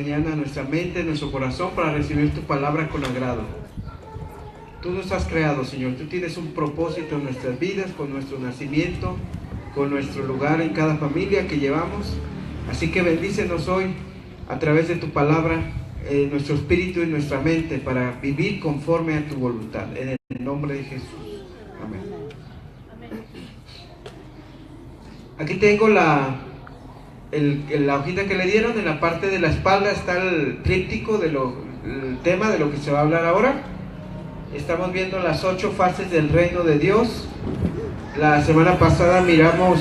mañana nuestra mente, nuestro corazón para recibir tu palabra con agrado. Tú nos has creado, Señor. Tú tienes un propósito en nuestras vidas, con nuestro nacimiento, con nuestro lugar en cada familia que llevamos. Así que bendícenos hoy a través de tu palabra, nuestro espíritu y nuestra mente la vivir conforme a tu voluntad. En el nombre de Jesús. Amén. Aquí tengo la hojita que le dieron. En la parte de la espalda está el tríptico el tema de lo que se va a hablar ahora. Estamos viendo las 8 fases del reino de Dios. La semana pasada miramos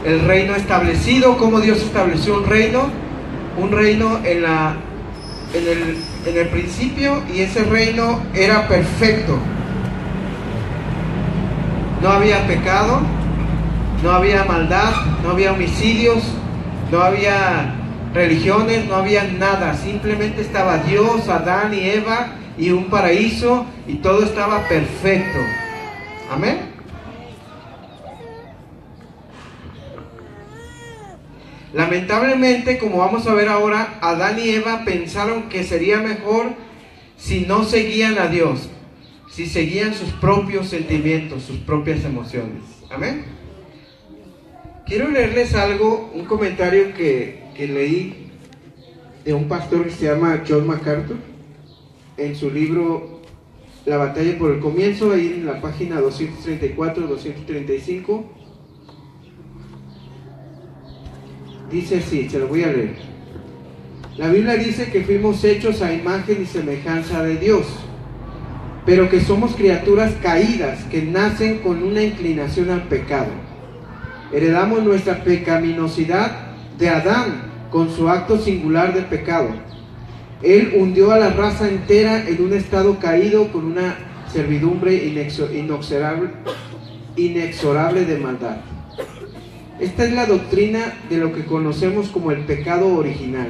el reino establecido, cómo Dios estableció un reino en el principio, y ese reino era perfecto. No había pecado, no había maldad, no había homicidios, no había religiones, no había nada. Simplemente estaba Dios, Adán y Eva y un paraíso, y todo estaba perfecto. Amén. Lamentablemente, como vamos a ver ahora, Adán y Eva pensaron que sería mejor si no seguían a Dios, si seguían sus propios sentimientos, sus propias emociones. Amén. Quiero leerles algo, un comentario que leí de un pastor que se llama John MacArthur en su libro La batalla por el comienzo, ahí en la página 234-235. Dice así, se lo voy a leer. La Biblia dice que fuimos hechos a imagen y semejanza de Dios, pero que somos criaturas caídas que nacen con una inclinación al pecado. Heredamos nuestra pecaminosidad de Adán con su acto singular de pecado. Él hundió a la raza entera en un estado caído con una servidumbre inexorable de maldad. Esta es la doctrina de lo que conocemos como el pecado original,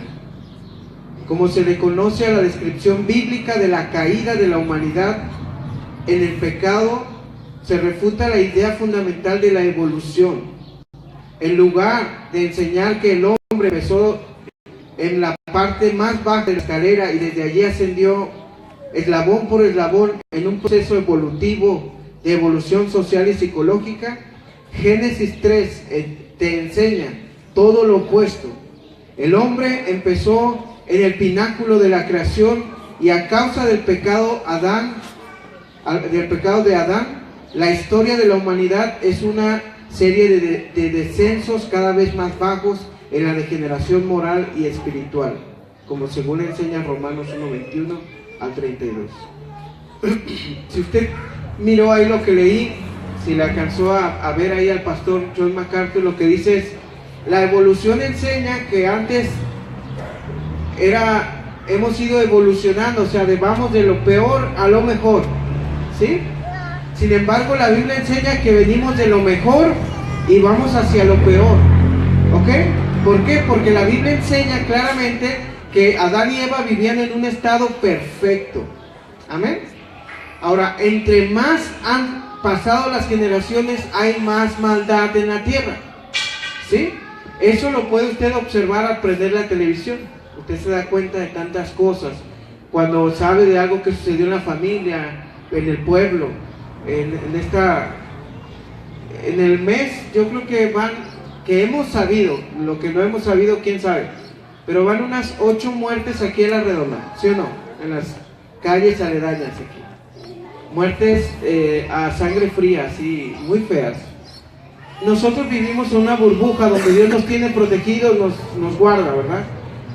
como se le conoce a la descripción bíblica de la caída de la humanidad. En el pecado se refuta la idea fundamental de la evolución. En lugar de enseñar que el hombre empezó en la parte más baja de la escalera y desde allí ascendió eslabón por eslabón en un proceso evolutivo de evolución social y psicológica, Génesis 3 te enseña todo lo opuesto. El hombre empezó en el pináculo de la creación, y a causa del pecado de Adán, la historia de la humanidad es una serie de descensos cada vez más bajos en la degeneración moral y espiritual, como según enseña Romanos 1:21 al 32. Si usted miró ahí lo que leí, si le alcanzó a ver ahí al pastor John MacArthur, lo que dice es: la evolución enseña que antes hemos ido evolucionando, o sea, vamos de lo peor a lo mejor, ¿sí? Sin embargo, la Biblia enseña que venimos de lo mejor y vamos hacia lo peor, ¿ok? ¿Por qué? Porque la Biblia enseña claramente que Adán y Eva vivían en un estado perfecto. Amén. Ahora, entre más han pasado las generaciones, hay más maldad en la tierra, ¿sí? Eso lo puede usted observar al prender la televisión. Usted se da cuenta de tantas cosas cuando sabe de algo que sucedió en la familia, en el pueblo, en el mes. Yo creo que hemos sabido, lo que no hemos sabido, quién sabe, pero van unas 8 muertes aquí en la redonda, ¿sí o no? En las calles aledañas aquí. Muertes a sangre fría, así, muy feas. Nosotros vivimos en una burbuja donde Dios nos tiene protegidos, nos guarda, ¿verdad?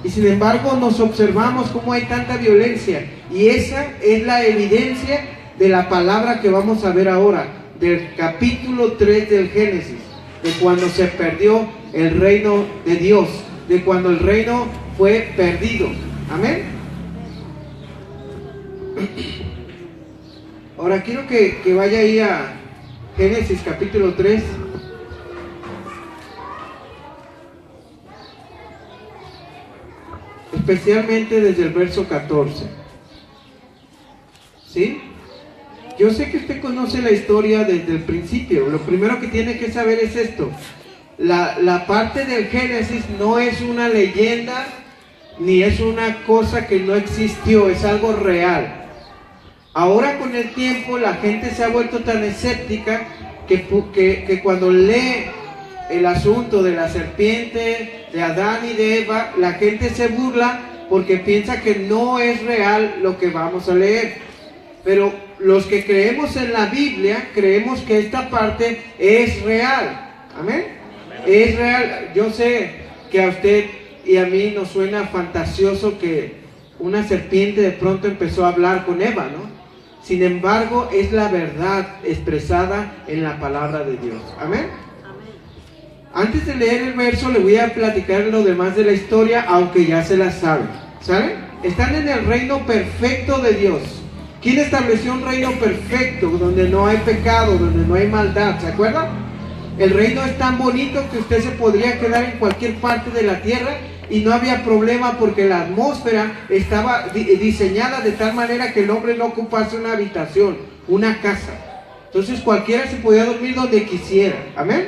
Y sin embargo nos observamos cómo hay tanta violencia, y esa es la evidencia de la palabra que vamos a ver ahora, del capítulo 3 del Génesis, de cuando se perdió el reino de Dios, de cuando el reino fue perdido. Amén. Ahora quiero que vaya ahí a Génesis capítulo 3. Especialmente desde el verso 14. ¿Sí? Yo sé que usted conoce la historia desde el principio. Lo primero que tiene que saber es esto: la parte del Génesis no es una leyenda, ni es una cosa que no existió, es algo real. Ahora con el tiempo la gente se ha vuelto tan escéptica que cuando lee el asunto de la serpiente, de Adán y de Eva, la gente se burla porque piensa que no es real lo que vamos a leer. Pero los que creemos en la Biblia, creemos que esta parte es real. ¿Amén? Es real. Yo sé que a usted y a mí nos suena fantasioso que una serpiente de pronto empezó a hablar con Eva, ¿no? Sin embargo, es la verdad expresada en la palabra de Dios. ¿Amén? Antes de leer el verso, le voy a platicar lo demás de la historia, aunque ya se la saben. ¿Saben? Están en el reino perfecto de Dios. ¿Quién estableció un reino perfecto, donde no hay pecado, donde no hay maldad? ¿Se acuerdan? El reino es tan bonito que usted se podría quedar en cualquier parte de la tierra y no había problema, porque la atmósfera estaba diseñada de tal manera que el hombre no ocupase una habitación, una casa. Entonces cualquiera se podía dormir donde quisiera. ¿Amén?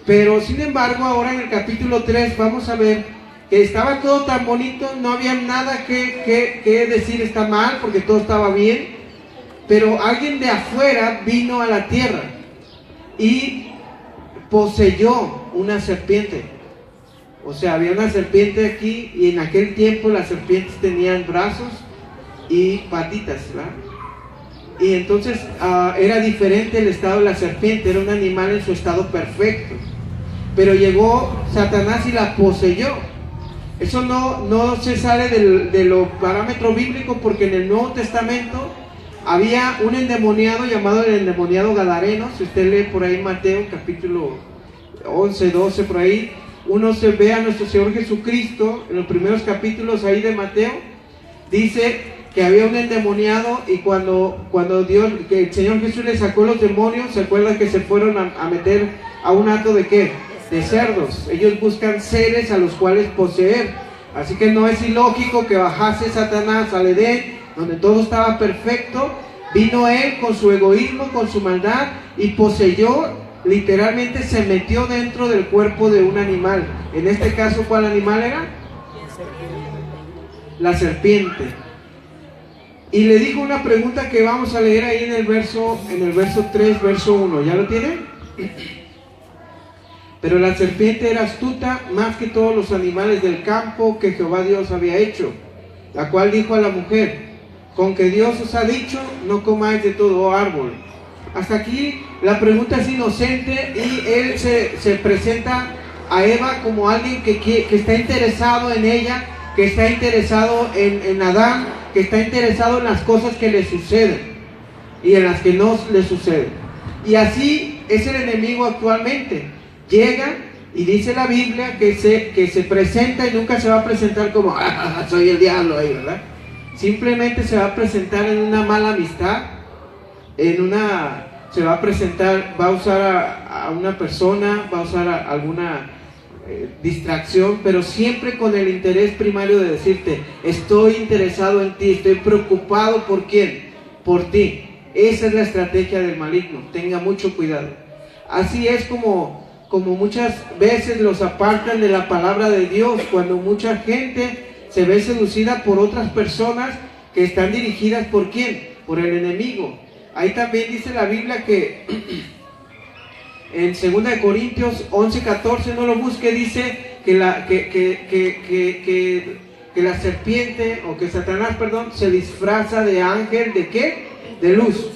Pero sin embargo, ahora en el capítulo 3 vamos a ver que estaba todo tan bonito, no había nada que decir está mal, porque todo estaba bien. Pero alguien de afuera vino a la tierra y poseyó una serpiente. O sea, había una serpiente aquí, y en aquel tiempo las serpientes tenían brazos y patitas, ¿verdad? Y entonces era diferente el estado de la serpiente, era un animal en su estado perfecto. Pero llegó Satanás y la poseyó. Eso no se sale de lo parámetro bíblico, porque en el Nuevo Testamento había un endemoniado llamado el endemoniado Gadareno. Si usted lee por ahí Mateo capítulo 11, 12, por ahí, uno se ve a nuestro Señor Jesucristo en los primeros capítulos ahí de Mateo. Dice que había un endemoniado, y cuando Dios, que el Señor Jesús le sacó los demonios, ¿se acuerdan que se fueron a meter a un hato de qué? De cerdos. Ellos buscan seres a los cuales poseer. Así que no es ilógico que bajase Satanás al Edén, donde todo estaba perfecto. Vino él con su egoísmo, con su maldad, y poseyó, literalmente se metió dentro del cuerpo de un animal. En este caso, ¿cuál animal era? La serpiente. Y le dijo una pregunta que vamos a leer ahí en el verso 3, verso 1. ¿Ya lo tienen? Pero la serpiente era astuta más que todos los animales del campo que Jehová Dios había hecho, la cual dijo a la mujer: con que Dios os ha dicho, no comáis de todo árbol. Hasta aquí la pregunta es inocente, y él se presenta a Eva como alguien que está interesado en ella, que está interesado en Adán, que está interesado en las cosas que le suceden y en las que no le suceden. Y así es el enemigo actualmente. Llega y dice la Biblia que se presenta, y nunca se va a presentar como soy el diablo ahí, ¿verdad? Simplemente se va a presentar en una mala amistad, se va a presentar, va a usar a una persona, va a usar alguna distracción, pero siempre con el interés primario de decirte: estoy interesado en ti, estoy preocupado. ¿Por quién? Por ti. Esa es la estrategia del maligno, tenga mucho cuidado. Así es como muchas veces los apartan de la palabra de Dios, cuando mucha gente se ve seducida por otras personas que están dirigidas ¿por quién? Por el enemigo. Ahí también dice la Biblia que en 2 Corintios 11:14, no lo busque, dice que la serpiente, o que Satanás, perdón, se disfraza de ángel, ¿de qué? De luz.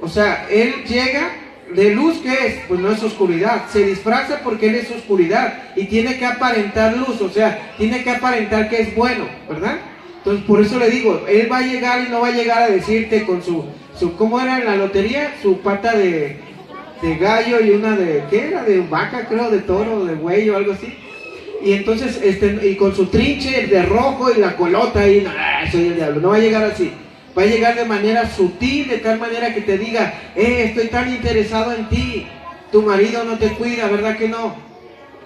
O sea, él llega. ¿De luz qué es? Pues no es oscuridad. Se disfraza porque él es oscuridad y tiene que aparentar luz, o sea, tiene que aparentar que es bueno, ¿verdad? Entonces, por eso le digo, él va a llegar y no va a llegar a decirte con su ¿cómo era en la lotería? Su pata de gallo y una de, ¿qué era? De vaca, creo, de toro, de buey o algo así. Y entonces, y con su trinche de rojo y la colota ahí, no, soy el diablo. No va a llegar así. Va a llegar de manera sutil, de tal manera que te diga: estoy tan interesado en ti. Tu marido no te cuida, ¿verdad que no?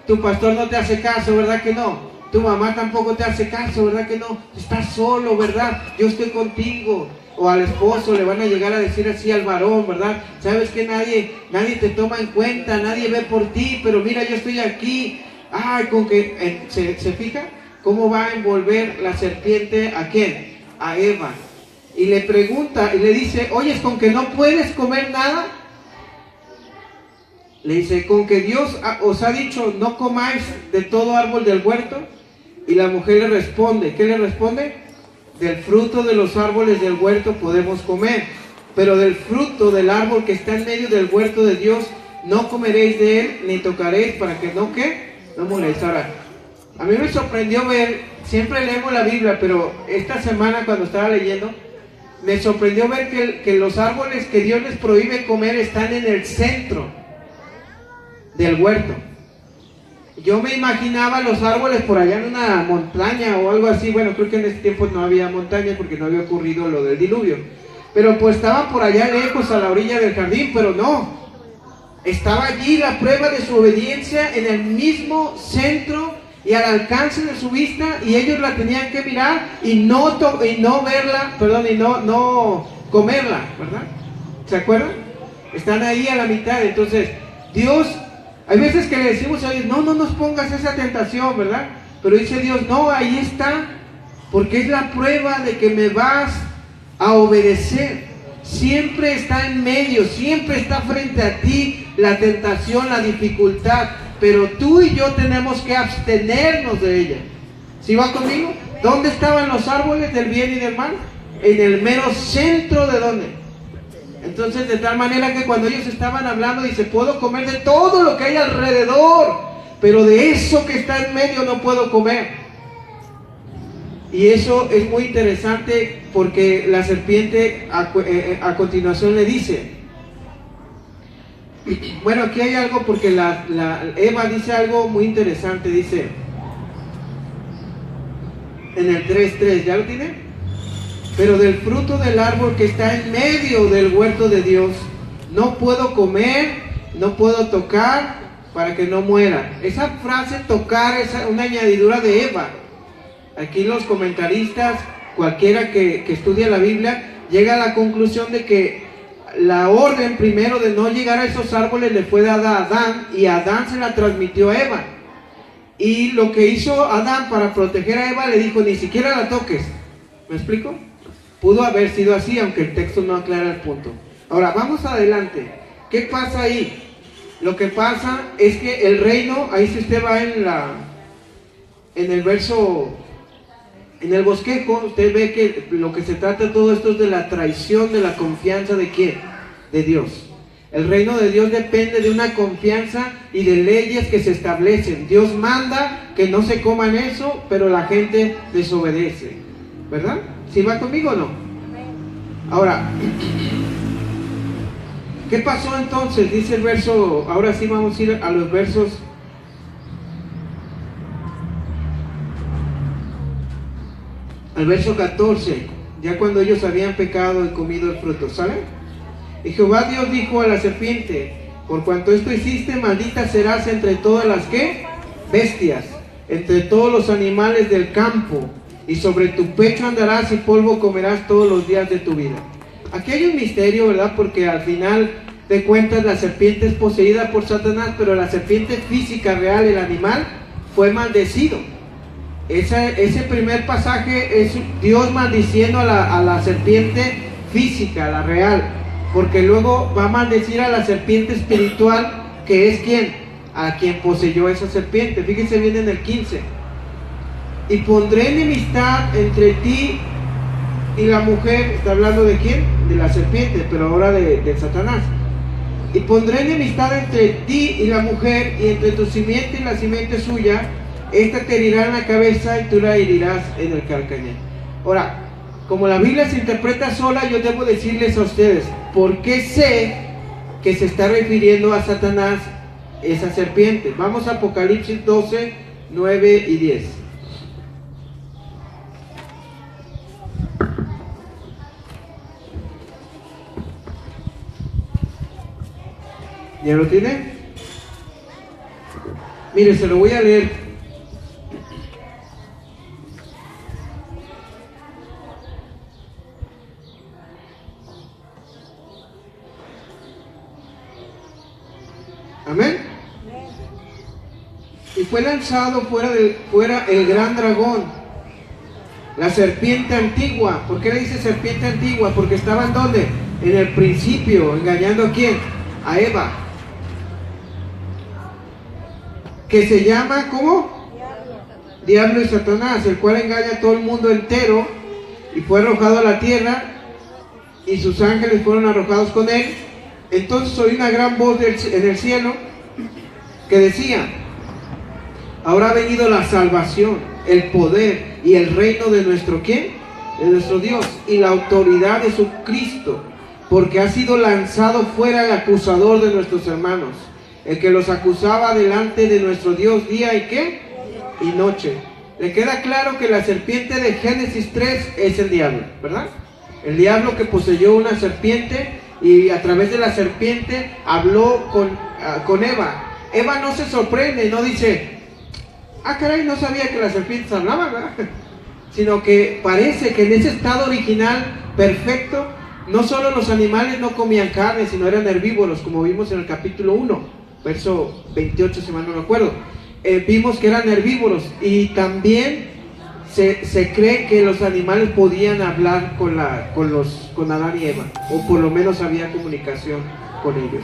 Tu pastor no te hace caso, ¿verdad que no? Tu mamá tampoco te hace caso, ¿verdad que no? Estás solo, ¿verdad? Yo estoy contigo. o al esposo le van a llegar a decir así al varón, ¿verdad? Sabes que nadie te toma en cuenta, nadie ve por ti, pero mira, yo estoy aquí. Ay, con que, ¿se fija? ¿Cómo va a envolver la serpiente a quién? A Eva. Y le pregunta y le dice, oye, ¿con que no puedes comer nada? Le dice, ¿con que Dios os ha dicho no comáis de todo árbol del huerto? Y la mujer le responde, ¿qué le responde? Del fruto de los árboles del huerto podemos comer, pero del fruto del árbol que está en medio del huerto de Dios, no comeréis de él, ni tocaréis para que no, ¿qué? No moréis. Ahora, a mí me sorprendió ver, siempre leemos la Biblia, pero esta semana cuando estaba leyendo, me sorprendió ver que los árboles que Dios les prohíbe comer están en el centro del huerto. Yo me imaginaba los árboles por allá en una montaña o algo así. Bueno, creo que en ese tiempo no había montaña porque no había ocurrido lo del diluvio. Pero pues estaban por allá lejos a la orilla del jardín, pero no. Estaba allí la prueba de su obediencia en el mismo centro y al alcance de su vista, y ellos la tenían que mirar y no verla, perdón, y no comerla, ¿verdad? ¿Se acuerdan? Están ahí a la mitad. Entonces, Dios, hay veces que le decimos a Dios, no nos pongas esa tentación, ¿verdad? Pero dice Dios, no, ahí está, porque es la prueba de que me vas a obedecer. Siempre está en medio, siempre está frente a ti la tentación, la dificultad, pero tú y yo tenemos que abstenernos de ella. ¿Sí va conmigo? ¿Dónde estaban los árboles del bien y del mal? En el mero centro. ¿De dónde? Entonces, de tal manera que cuando ellos estaban hablando, dice, puedo comer de todo lo que hay alrededor, pero de eso que está en medio no puedo comer. Y eso es muy interesante porque la serpiente a continuación le dice, bueno, aquí hay algo porque Eva dice algo muy interesante, dice en el 3:3, ¿ya lo tiene? Pero del fruto del árbol que está en medio del huerto de Dios, no puedo comer, no puedo tocar para que no muera. Esa frase tocar es una añadidura de Eva. Aquí los comentaristas, cualquiera que estudia la Biblia, llega a la conclusión de que la orden primero de no llegar a esos árboles le fue dada a Adán, y Adán se la transmitió a Eva. Y lo que hizo Adán para proteger a Eva, le dijo, ni siquiera la toques. ¿Me explico? Pudo haber sido así, aunque el texto no aclara el punto. Ahora, vamos adelante. ¿Qué pasa ahí? Lo que pasa es que el reino, ahí si usted va en el verso, en el bosquejo, usted ve que lo que se trata de todo esto es de la traición de la confianza de ¿quién? De Dios. El reino de Dios depende de una confianza y de leyes que se establecen. Dios manda que no se coman eso, pero la gente desobedece, ¿verdad? ¿Sí va conmigo o no? Ahora, ¿qué pasó entonces? Dice el verso, ahora sí vamos a ir a los versos. Al verso 14, ya cuando ellos habían pecado y comido el fruto, ¿sale? Y Jehová Dios dijo a la serpiente, por cuanto esto hiciste, maldita serás entre todas las ¿qué? Bestias, entre todos los animales del campo, y sobre tu pecho andarás y polvo comerás todos los días de tu vida. Aquí hay un misterio, ¿verdad? Porque al final de cuentas la serpiente es poseída por Satanás, pero la serpiente física, real, el animal, fue maldecido. Ese primer pasaje es Dios maldiciendo a la serpiente física, la real, porque luego va a maldecir a la serpiente espiritual, que es ¿quién? A quien poseyó esa serpiente. Fíjense bien en el 15. Y pondré enemistad entre ti y la mujer. Está hablando de ¿quién? De la serpiente, pero ahora de Satanás. Y pondré enemistad entre ti y la mujer, y entre tu simiente y la simiente suya. Esta te herirá en la cabeza y tú la herirás en el calcañar. Ahora, como la Biblia se interpreta sola, yo debo decirles a ustedes, ¿por qué sé que se está refiriendo a Satanás esa serpiente? Vamos a Apocalipsis 12, 9 y 10. ¿Ya lo tiene? Mire, se lo voy a leer. fue lanzado fuera el gran dragón, la serpiente antigua. ¿Por qué le dice serpiente antigua? Porque estaba en ¿dónde? En el principio, engañando ¿a quién? A Eva. Que se llama, ¿cómo? Diablo y Satanás, el cual engaña a todo el mundo entero, y fue arrojado a la tierra, y sus ángeles fueron arrojados con él. Entonces oí una gran voz en el cielo que decía: ahora ha venido la salvación, el poder y el reino de nuestro ¿quién? De nuestro Dios, y la autoridad de su Cristo, porque ha sido lanzado fuera el acusador de nuestros hermanos, el que los acusaba delante de nuestro Dios día y ¿qué? Y noche. Le queda claro que la serpiente de Génesis 3 es el diablo, ¿verdad? El diablo que poseyó una serpiente, y a través de la serpiente habló con Eva. Eva no se sorprende, no dice: ah, caray, no sabía que las serpientes hablaban, ¿verdad? Sino que parece que en ese estado original perfecto, no solo los animales no comían carne, sino eran herbívoros, como vimos en el capítulo 1, verso 28, si mal no recuerdo. Vimos que eran herbívoros, y también se cree que los animales podían hablar con Adán y Eva, o por lo menos había comunicación con ellos.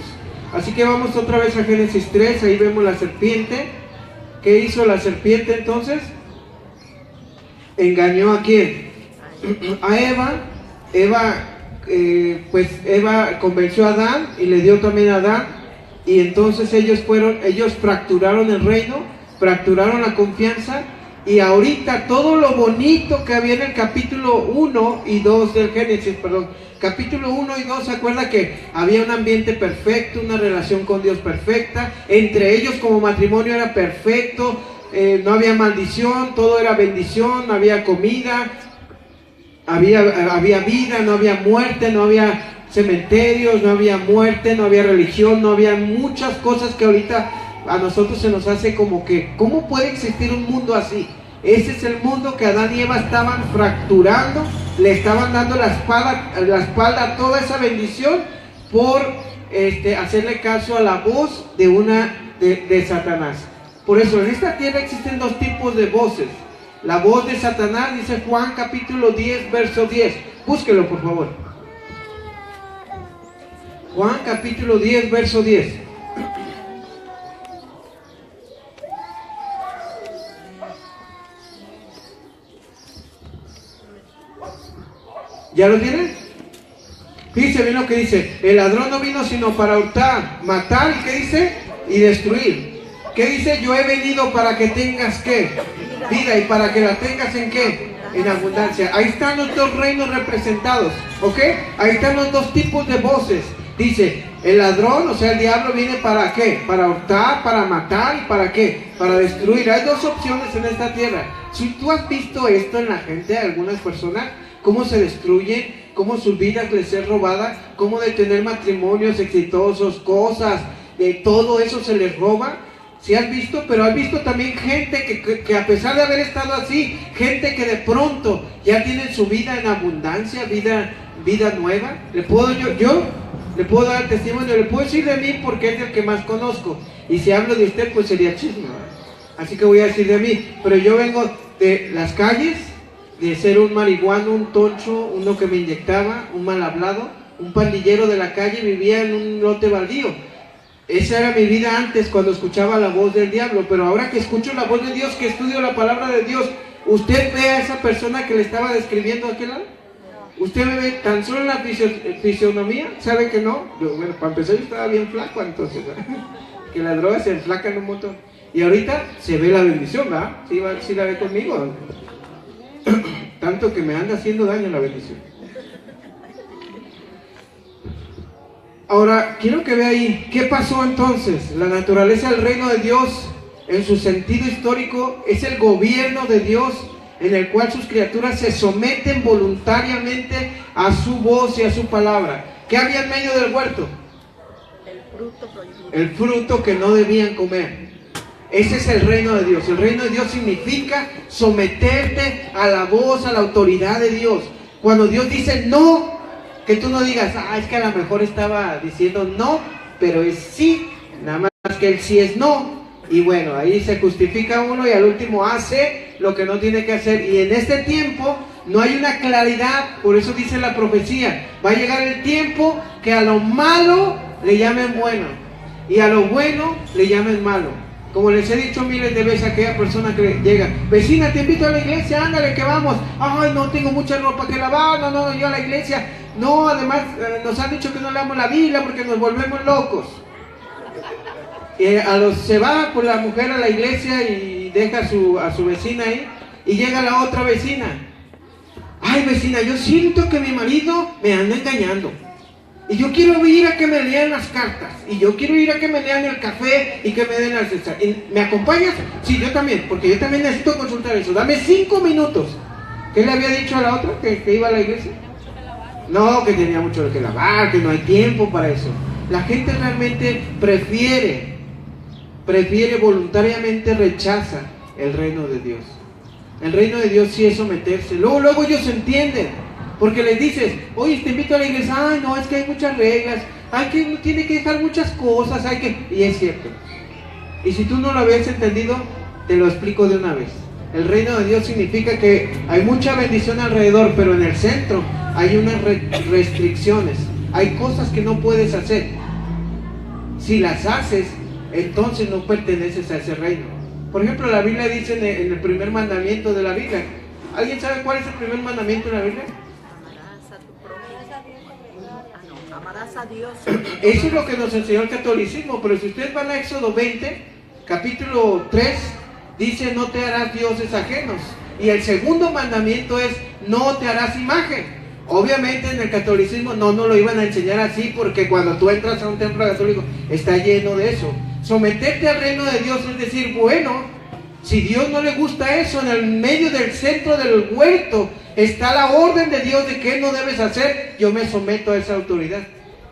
Así que vamos otra vez a Génesis 3, ahí vemos la serpiente. ¿Qué hizo la serpiente entonces? ¿Engañó a quién? A Eva. Eva convenció a Adán y le dio también a Adán, y entonces ellos fracturaron el reino, fracturaron la confianza, y ahorita todo lo bonito que había en el capítulo 1 y 2 del Génesis, capítulo 1 y 2, ¿se acuerda que había un ambiente perfecto, una relación con Dios perfecta? Entre ellos como matrimonio era perfecto, no había maldición, todo era bendición, había comida, había vida, no había muerte, no había cementerios, no había muerte, no había religión, no había muchas cosas que ahorita a nosotros se nos hace como que, ¿cómo puede existir un mundo así? Ese es el mundo que Adán y Eva estaban fracturando, le estaban dando la espalda a toda esa bendición por hacerle caso a la voz de Satanás. Por eso en esta tierra existen dos tipos de voces. La voz de Satanás, dice Juan capítulo 10, verso 10. Búsquelo por favor. Juan capítulo 10, verso 10. ¿Ya lo tienen? Dice bien lo que dice: el ladrón no vino sino para hurtar, matar, ¿y qué dice? Y destruir. ¿Qué dice? Yo he venido para que tengas ¿qué? Vida, y para que la tengas ¿en qué? En abundancia. Ahí están los dos reinos representados, ¿ok? Ahí están los dos tipos de voces. Dice, el ladrón, o sea el diablo, viene ¿para qué? Para hurtar, para matar, ¿y para qué? Para destruir. Hay dos opciones en esta tierra. Si tú has visto esto en la gente, algunas personas, cómo se destruyen, cómo sus vidas les es robada, cómo de tener matrimonios exitosos, cosas, de todo eso se les roba. Sí has visto, pero has visto también gente que a pesar de haber estado así, gente que de pronto ya tienen su vida en abundancia, vida nueva. Yo le puedo dar testimonio, le puedo decir de mí porque es el que más conozco, y si hablo de usted pues sería chisme, así que voy a decir de mí. Pero yo vengo de las calles, de ser un marihuano, un toncho, uno que me inyectaba, un mal hablado, un pandillero de la calle, vivía en un lote baldío. Esa era mi vida antes, cuando escuchaba la voz del diablo. Pero ahora que escucho la voz de Dios, que estudio la palabra de Dios, ¿usted ve a esa persona que le estaba describiendo a aquel lado? ¿Usted me ve tan solo en la fisionomía? ¿Sabe que no? Bueno, para empezar yo estaba bien flaco entonces, ¿verdad? Que las drogas se enflacan un montón. Y ahorita se ve la bendición, ¿verdad? Sí la ve conmigo. Tanto que me anda haciendo daño la bendición. Ahora, quiero que vea ahí, ¿qué pasó entonces? La naturaleza del reino de Dios, en su sentido histórico, es el gobierno de Dios, en el cual sus criaturas se someten voluntariamente a su voz y a su palabra. ¿Qué había en medio del huerto? El fruto prohibido. El fruto que no debían comer. Ese es el reino de Dios. El reino de Dios significa someterte a la voz, a la autoridad de Dios. Cuando Dios dice no, que tú no digas, es que a lo mejor estaba diciendo no, pero es sí, nada más que el sí es no. Y bueno, ahí se justifica uno y al último hace lo que no tiene que hacer. Y en este tiempo no hay una claridad, por eso dice la profecía, va a llegar el tiempo que a lo malo le llamen bueno y a lo bueno le llamen malo. Como les he dicho miles de veces a aquella persona que llega, vecina, te invito a la iglesia, ándale que vamos. Ay, no tengo mucha ropa que lavar, no, yo a la iglesia. No, además nos han dicho que no leamos la Biblia porque nos volvemos locos. Se va por la mujer a la iglesia y deja a su vecina ahí y llega la otra vecina. Ay, vecina, yo siento que mi marido me anda engañando y yo quiero ir a que me lean las cartas y yo quiero ir a que me lean el café y que me den la receta. ¿Me acompañas? Sí, yo también, porque yo también necesito consultar eso. Dame 5 minutos. ¿Qué le había dicho a la otra que iba a la iglesia? No, que tenía mucho que lavar, que no hay tiempo para eso. La gente realmente prefiere voluntariamente, rechaza el reino de Dios. El reino de Dios sí es someterse. Luego ellos entienden, porque les dices, oye, te invito a la iglesia. Ay, no, es que hay muchas reglas, tiene que dejar muchas cosas, y es cierto. Y si tú no lo habías entendido, te lo explico de una vez. El reino de Dios significa que hay mucha bendición alrededor, pero en el centro hay unas restricciones. Hay cosas que no puedes hacer. Si las haces, entonces no perteneces a ese reino. Por ejemplo, la Biblia dice en el primer mandamiento de la Biblia. ¿Alguien sabe cuál es el primer mandamiento de la Biblia? Amarás a tu prójimo. Amarás a Dios. Eso es lo que nos enseñó el catolicismo. Pero si ustedes van a Éxodo 20, capítulo 3, dice no te harás dioses ajenos. Y el segundo mandamiento es no te harás imagen. Obviamente en el catolicismo no nos lo iban a enseñar así, porque cuando tú entras a un templo católico está lleno de eso. Someterte al reino de Dios es decir, bueno, si Dios no le gusta eso, en el medio del centro del huerto está la orden de Dios de qué no debes hacer, yo me someto a esa autoridad.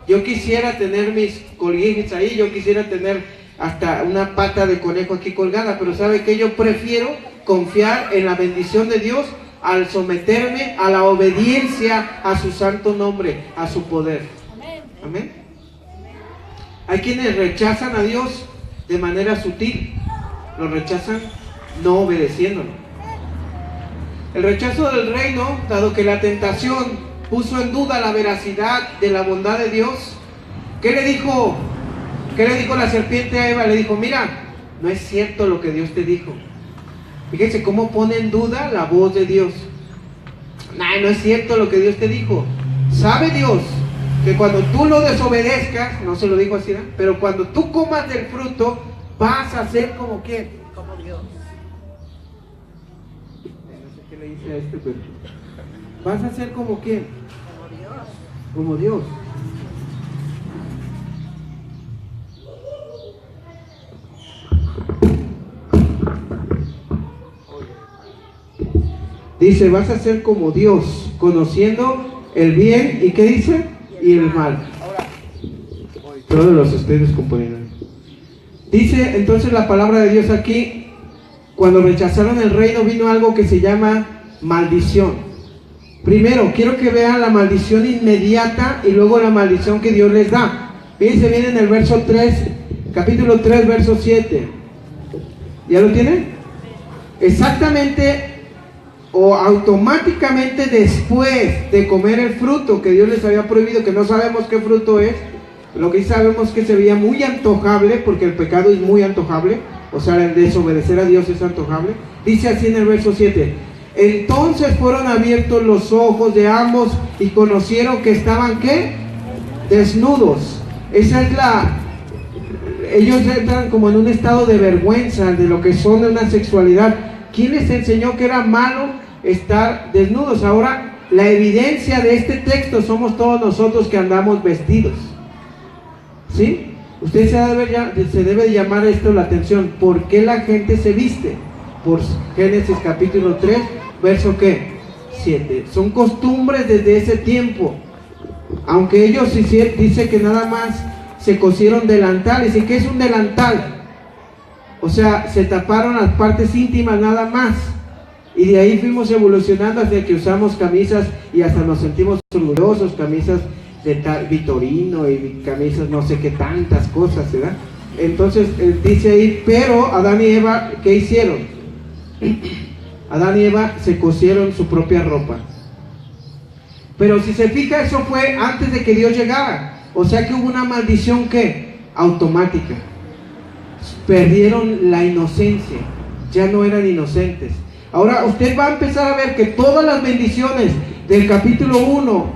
Yo quisiera tener mis colguijes ahí, yo quisiera tener hasta una pata de conejo aquí colgada, pero ¿sabe qué? Yo prefiero confiar en la bendición de Dios al someterme a la obediencia a su santo nombre, a su poder. Amén. Hay quienes rechazan a Dios de manera sutil, lo rechazan no obedeciéndolo. El rechazo del reino, dado que la tentación puso en duda la veracidad de la bondad de Dios, ¿qué le dijo la serpiente a Eva? Le dijo, mira, no es cierto lo que Dios te dijo. Fíjense cómo pone en duda la voz de Dios. No es cierto lo que Dios te dijo. Sabe Dios que cuando tú lo desobedezcas, no se lo dijo así, ¿no? Pero cuando tú comas del fruto, vas a ser como ¿quién? Como Dios. No sé qué le dice a este, pero vas a ser como ¿quién? Como Dios. Como Dios. Dice, vas a ser como Dios, conociendo el bien, ¿y qué dice? Y el mal. Todos los estoy descomponiendo. Dice entonces la palabra de Dios aquí, cuando rechazaron el reino vino algo que se llama maldición. Primero, quiero que vean la maldición inmediata y luego la maldición que Dios les da. Fíjense bien en el verso 3, capítulo 3, verso 7. ¿Ya lo tienen? Exactamente o automáticamente después de comer el fruto que Dios les había prohibido, que no sabemos qué fruto es, lo que sí sabemos es que se veía muy antojable, porque el pecado es muy antojable, o sea, el desobedecer a Dios es antojable. Dice así en el verso 7, entonces fueron abiertos los ojos de ambos y conocieron que estaban, ¿qué? Desnudos. Esa es ellos entran como en un estado de vergüenza de lo que son de una sexualidad. ¿Quién les enseñó que era malo estar desnudos? Ahora, la evidencia de este texto somos todos nosotros que andamos vestidos. ¿Sí? Usted se debe llamar esto la atención. ¿Por qué la gente se viste? Por Génesis capítulo 3, verso ¿qué? 7. Son costumbres desde ese tiempo. Aunque ellos dice que nada más se cosieron delantales. ¿Y qué es un delantal? O sea, se taparon las partes íntimas nada más. Y de ahí fuimos evolucionando hasta que usamos camisas y hasta nos sentimos orgullosos, camisas de Vitorino y camisas no sé qué tantas cosas, ¿verdad? Entonces dice ahí, pero Adán y Eva, ¿qué hicieron? Adán y Eva se cosieron su propia ropa. Pero si se fija, eso fue antes de que Dios llegara. O sea que hubo una maldición que automática. Perdieron la inocencia, ya no eran inocentes. Ahora usted va a empezar a ver que todas las bendiciones del capítulo 1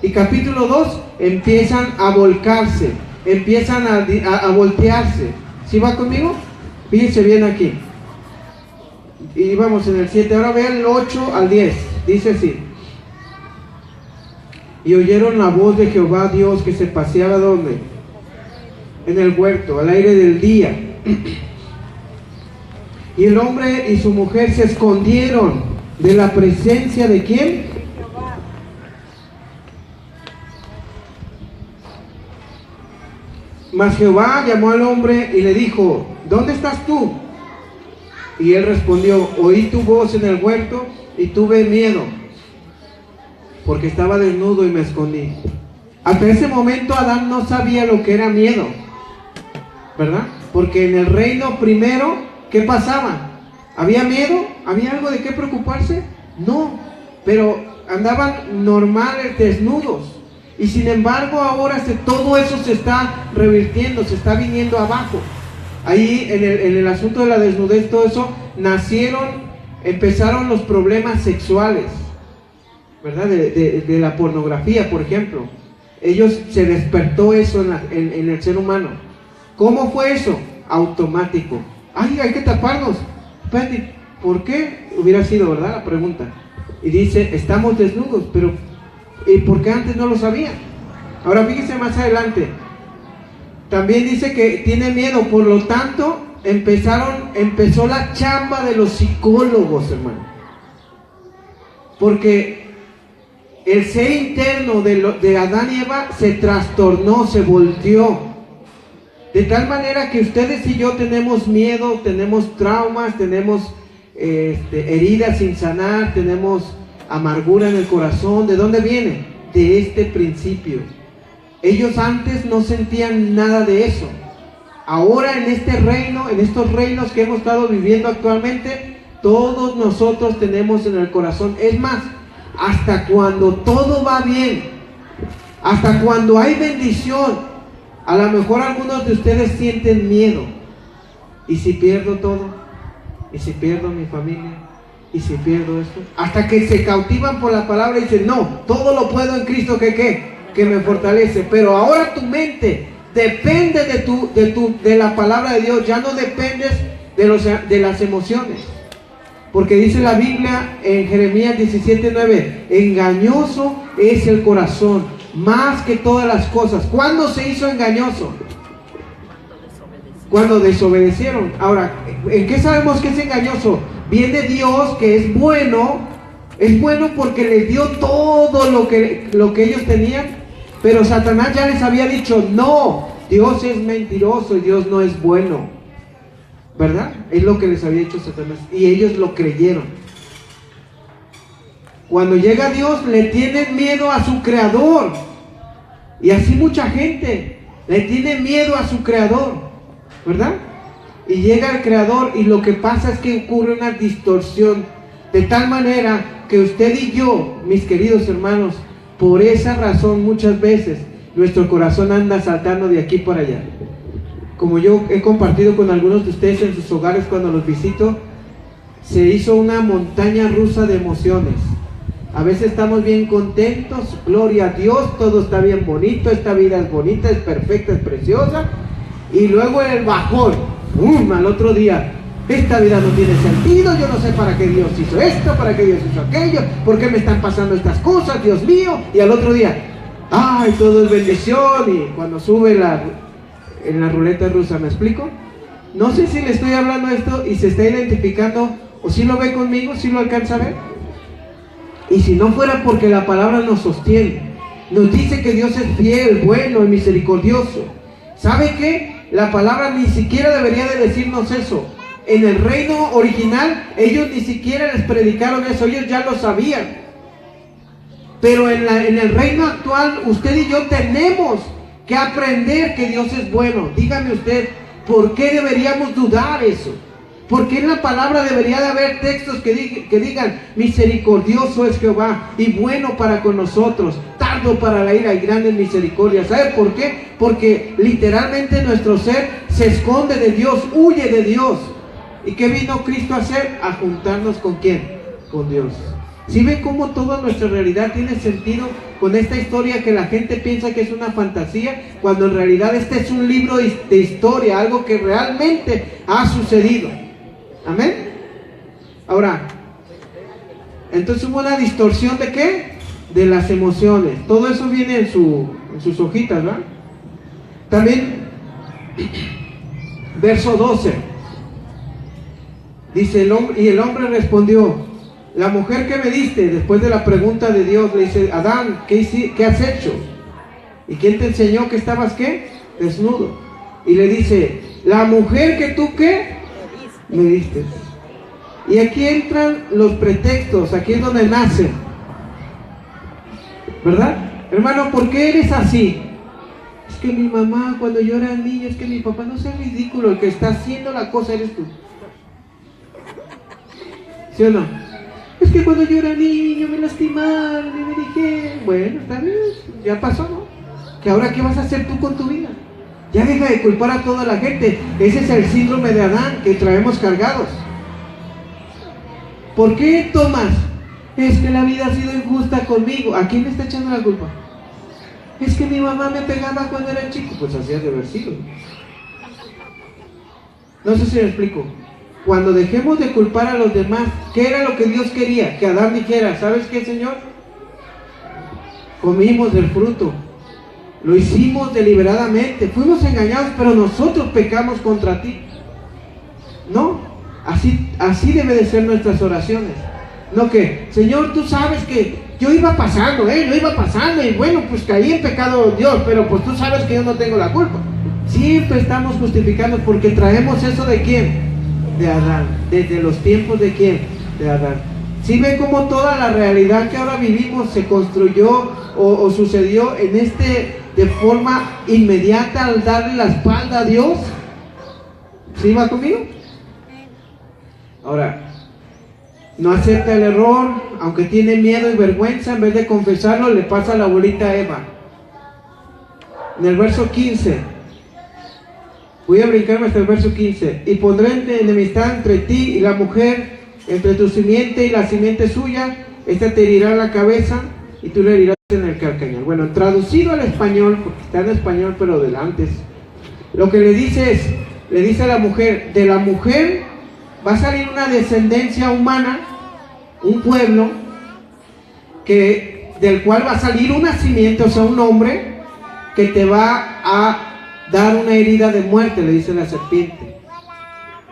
y capítulo 2 empiezan a volcarse, empiezan a voltearse. ¿Sí va conmigo? Fíjense bien aquí. Y vamos en el 7, ahora vean el 8 al 10. Dice así: y oyeron la voz de Jehová Dios que se paseaba ¿dónde? En el huerto, al aire del día. Y el hombre y su mujer se escondieron de la presencia de ¿quién? Mas Jehová llamó al hombre y le dijo: ¿dónde estás tú? Y él respondió: oí tu voz en el huerto y tuve miedo, porque estaba desnudo y me escondí. Hasta ese momento Adán no sabía lo que era miedo, ¿verdad? Porque en el reino primero, ¿qué pasaba? ¿Había miedo? ¿Había algo de qué preocuparse? No, pero andaban normales, desnudos. Y sin embargo ahora todo eso se está revirtiendo, se está viniendo abajo. Ahí en el asunto de la desnudez, todo eso, empezaron los problemas sexuales, ¿verdad? De la pornografía, por ejemplo. Se despertó eso en el ser humano. ¿Cómo fue eso? Automático. Ay, hay que taparnos. Espérate, ¿por qué? Hubiera sido, ¿verdad? La pregunta. Y dice, estamos desnudos, pero ¿y por qué antes no lo sabían? Ahora fíjense más adelante. También dice que tiene miedo, por lo tanto, empezó la chamba de los psicólogos, hermano. Porque el ser interno de Adán y Eva se trastornó, se volteó. De tal manera que ustedes y yo tenemos miedo, tenemos traumas, tenemos heridas sin sanar, tenemos amargura en el corazón. ¿De dónde viene? De este principio. Ellos antes no sentían nada de eso. Ahora en este reino, en estos reinos que hemos estado viviendo actualmente, todos nosotros tenemos en el corazón. Es más, hasta cuando todo va bien, hasta cuando hay bendición, a lo mejor algunos de ustedes sienten miedo. ¿Y si pierdo todo? ¿Y si pierdo mi familia? ¿Y si pierdo esto? Hasta que se cautivan por la palabra y dicen, no, todo lo puedo en Cristo que me fortalece. Pero ahora tu mente depende de la palabra de Dios, ya no dependes de las emociones. Porque dice la Biblia en Jeremías 17:9, engañoso es el corazón más que todas las cosas. ¿Cuándo se hizo engañoso? Cuando desobedecieron. Ahora, ¿en qué sabemos que es engañoso? Viene Dios, que es bueno porque les dio todo lo que ellos tenían, pero Satanás ya les había dicho, no, Dios es mentiroso y Dios no es bueno, ¿verdad? Es lo que les había dicho Satanás, y ellos lo creyeron. Cuando llega Dios, le tienen miedo a su creador, y así mucha gente le tiene miedo a su creador, ¿verdad? Y llega el creador y lo que pasa es que ocurre una distorsión, de tal manera que usted y yo, mis queridos hermanos, por esa razón muchas veces nuestro corazón anda saltando de aquí para allá. Como yo he compartido con algunos de ustedes en sus hogares cuando los visito, se hizo una montaña rusa de emociones. A veces estamos bien contentos, gloria a Dios, todo está bien bonito, esta vida es bonita, es perfecta, es preciosa. Y luego el bajón, al otro día, esta vida no tiene sentido, yo no sé para qué Dios hizo esto, para qué Dios hizo aquello, por qué me están pasando estas cosas, Dios mío. Y al otro día, ay, todo es bendición. Y cuando sube en la ruleta rusa, ¿me explico? No sé si le estoy hablando esto y se está identificando, o si lo ve conmigo, si lo alcanza a ver. Y si no fuera porque la palabra nos sostiene, nos dice que Dios es fiel, bueno y misericordioso. ¿Sabe qué? La palabra ni siquiera debería de decirnos eso. En el reino original, ellos ni siquiera les predicaron eso, ellos ya lo sabían. Pero en el reino actual, usted y yo tenemos que aprender que Dios es bueno. Dígame usted, ¿Por qué deberíamos dudar eso? ¿Por qué en la palabra debería de haber textos que digan, misericordioso es Jehová y bueno para con nosotros, tardo para la ira y grande en misericordia? ¿Sabe por qué? Porque literalmente nuestro ser se esconde de Dios, huye de Dios. ¿Y qué vino Cristo a hacer? A juntarnos ¿con quién? Con Dios. ¿Sí ven cómo toda nuestra realidad tiene sentido con esta historia que la gente piensa que es una fantasía, cuando en realidad este es un libro de historia, algo que realmente ha sucedido? Amén. Ahora, entonces hubo una distorsión ¿de qué? De las emociones. Todo eso viene en sus hojitas, ¿verdad? También, verso 12. Dice y el hombre respondió: la mujer que me diste, después de la pregunta de Dios, le dice: Adán, ¿qué has hecho? ¿Y quién te enseñó que estabas qué? Desnudo. Y le dice: la mujer que tú ¿qué? Me diste. Y aquí entran los pretextos, aquí es donde nacen, ¿verdad? Hermano, ¿por qué eres así? Es que mi mamá cuando yo era niño, es que mi papá, no sea ridículo, el que está haciendo la cosa eres tú. ¿Sí o no? Es que cuando yo era niño me lastimaron y me dijeron, bueno, está bien, ya pasó, ¿no? ¿Que ahora qué vas a hacer tú con tu vida? Ya deja de culpar a toda la gente. Ese es el síndrome de Adán que traemos cargados. ¿Por qué, Tomás? Es que la vida ha sido injusta conmigo. ¿A quién le está echando la culpa? Es que mi mamá me pegaba cuando era chico. Pues así ha de haber sido. No sé si me explico. Cuando dejemos de culpar a los demás, ¿qué era lo que Dios quería? Que Adán dijera: ¿sabes qué, Señor? Comimos del fruto. Lo hicimos deliberadamente, fuimos engañados, pero nosotros pecamos contra ti. No, así debe de ser nuestras oraciones. No que, Señor, tú sabes que yo iba pasando, y bueno, pues caí en pecado, Dios, pero pues tú sabes que yo no tengo la culpa. Siempre estamos justificando porque traemos eso ¿de quién? De Adán. Desde los tiempos ¿de quién? De Adán. ¿Sí ven cómo toda la realidad que ahora vivimos se construyó o sucedió de forma inmediata al darle la espalda a Dios? ¿Sí va conmigo? Ahora, no acepta el error, aunque tiene miedo y vergüenza, en vez de confesarlo, le pasa la bolita a Eva. En el verso 15, voy a brincarme hasta el verso 15. Y pondré enemistad entre ti y la mujer, entre tu simiente y la simiente suya. Esta te herirá la cabeza y tú le herirás en el calcañar. Bueno, traducido al español, porque está en español pero del antes, lo que le dice a la mujer: de la mujer va a salir una descendencia humana, un pueblo del cual va a salir una simiente, o sea, un hombre que te va a dar una herida de muerte, le dice la serpiente,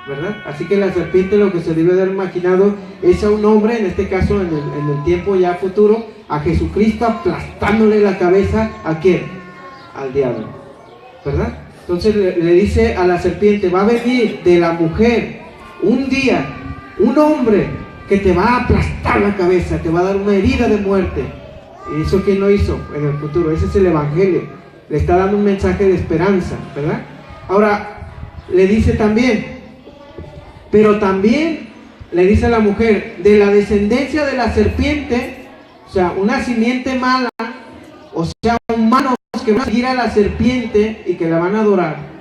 ¿verdad? Así que la serpiente, lo que se debe de haber imaginado es a un hombre, en este caso en el tiempo ya futuro, a Jesucristo aplastándole la cabeza. ¿A quién? Al diablo, ¿verdad? Entonces le dice a la serpiente: va a venir de la mujer un día un hombre que te va a aplastar la cabeza, te va a dar una herida de muerte. ¿Y eso quién lo hizo? En el futuro. Ese es el evangelio. Le está dando un mensaje de esperanza, ¿verdad? Ahora le dice también, pero también le dice a la mujer: de la descendencia de la serpiente, o sea, una simiente mala, o sea, humanos que van a seguir a la serpiente y que la van a adorar.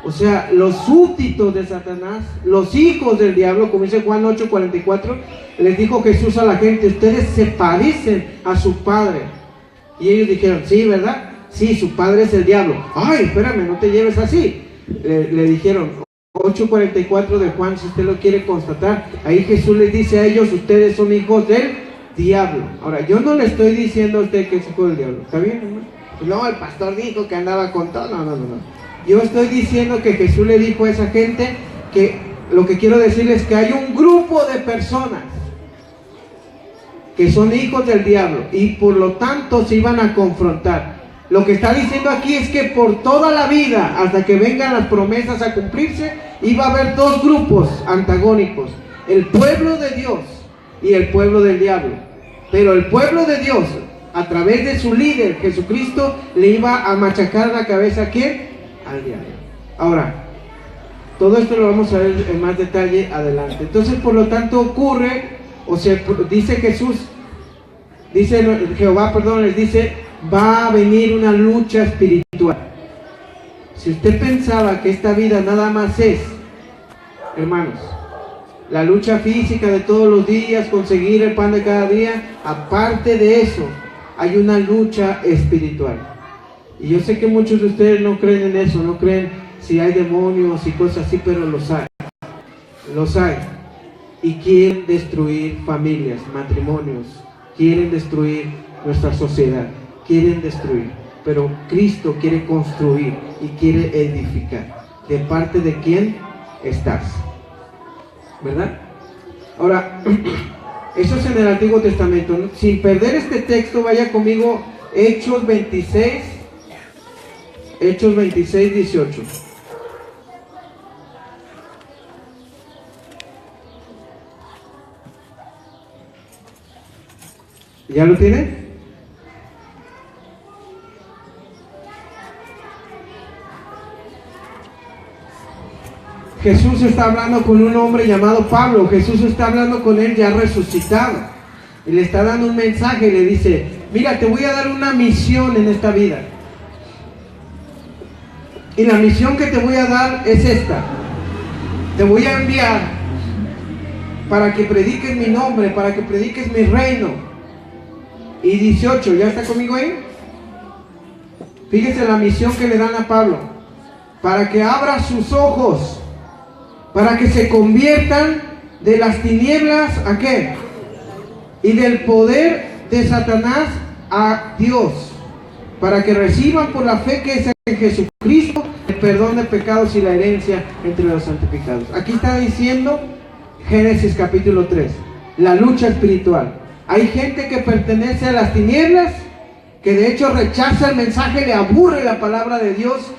O sea, los súbditos de Satanás, los hijos del diablo, como dice Juan 8:44, les dijo Jesús a la gente: ustedes se parecen a su padre. Y ellos dijeron: sí, ¿verdad? Sí, su padre es el diablo. Ay, espérame, no te lleves así. Le dijeron, 8:44 de Juan, si usted lo quiere constatar, ahí Jesús les dice a ellos: ustedes son hijos del diablo. Ahora, yo no le estoy diciendo a usted que es hijo del diablo, ¿está bien, hermano? No, el pastor dijo que andaba con todo. No. Yo estoy diciendo que Jesús le dijo a esa gente que lo que quiero decirles es que hay un grupo de personas que son hijos del diablo y por lo tanto se iban a confrontar. Lo que está diciendo aquí es que por toda la vida, hasta que vengan las promesas a cumplirse, iba a haber dos grupos antagónicos: el pueblo de Dios y el pueblo del diablo. Pero el pueblo de Dios, a través de su líder Jesucristo, le iba a machacar la cabeza ¿a quién? Al diablo. Ahora, Todo esto lo vamos a ver en más detalle adelante. Entonces, por lo tanto, ocurre, o se dice Jesús, dice Jehová, perdón, les dice, va a venir una lucha espiritual. Si usted pensaba que esta vida nada más es, hermanos, la lucha física de todos los días, conseguir el pan de cada día, aparte de eso, hay una lucha espiritual. Y yo sé que muchos de ustedes no creen en eso, no creen si hay demonios y cosas así, pero los hay. Los hay. Y quieren destruir familias, matrimonios, quieren destruir nuestra sociedad, quieren destruir. Pero Cristo quiere construir y quiere edificar. ¿De parte de quién estás? ¿Verdad? Ahora, eso es en el Antiguo Testamento, ¿no? Sin perder este texto, vaya conmigo, Hechos 26, 18. ¿Ya lo tiene? Jesús está hablando con un hombre llamado Pablo. Jesús está hablando con él ya resucitado. Y le está dando un mensaje y le dice, mira, te voy a dar una misión en esta vida. Y la misión que te voy a dar es esta. Te voy a enviar para que prediques mi nombre, para que prediques mi reino. Y 18, ¿ya está conmigo ahí? Fíjese la misión que le dan a Pablo. Para que abra sus ojos, para que se conviertan de las tinieblas ¿a qué? Y del poder de Satanás a Dios, para que reciban por la fe que es en Jesucristo el perdón de pecados y la herencia entre los santificados. Aquí está diciendo Génesis capítulo 3, la lucha espiritual. Hay gente que pertenece a las tinieblas, que de hecho rechaza el mensaje, le aburre la palabra de Dios,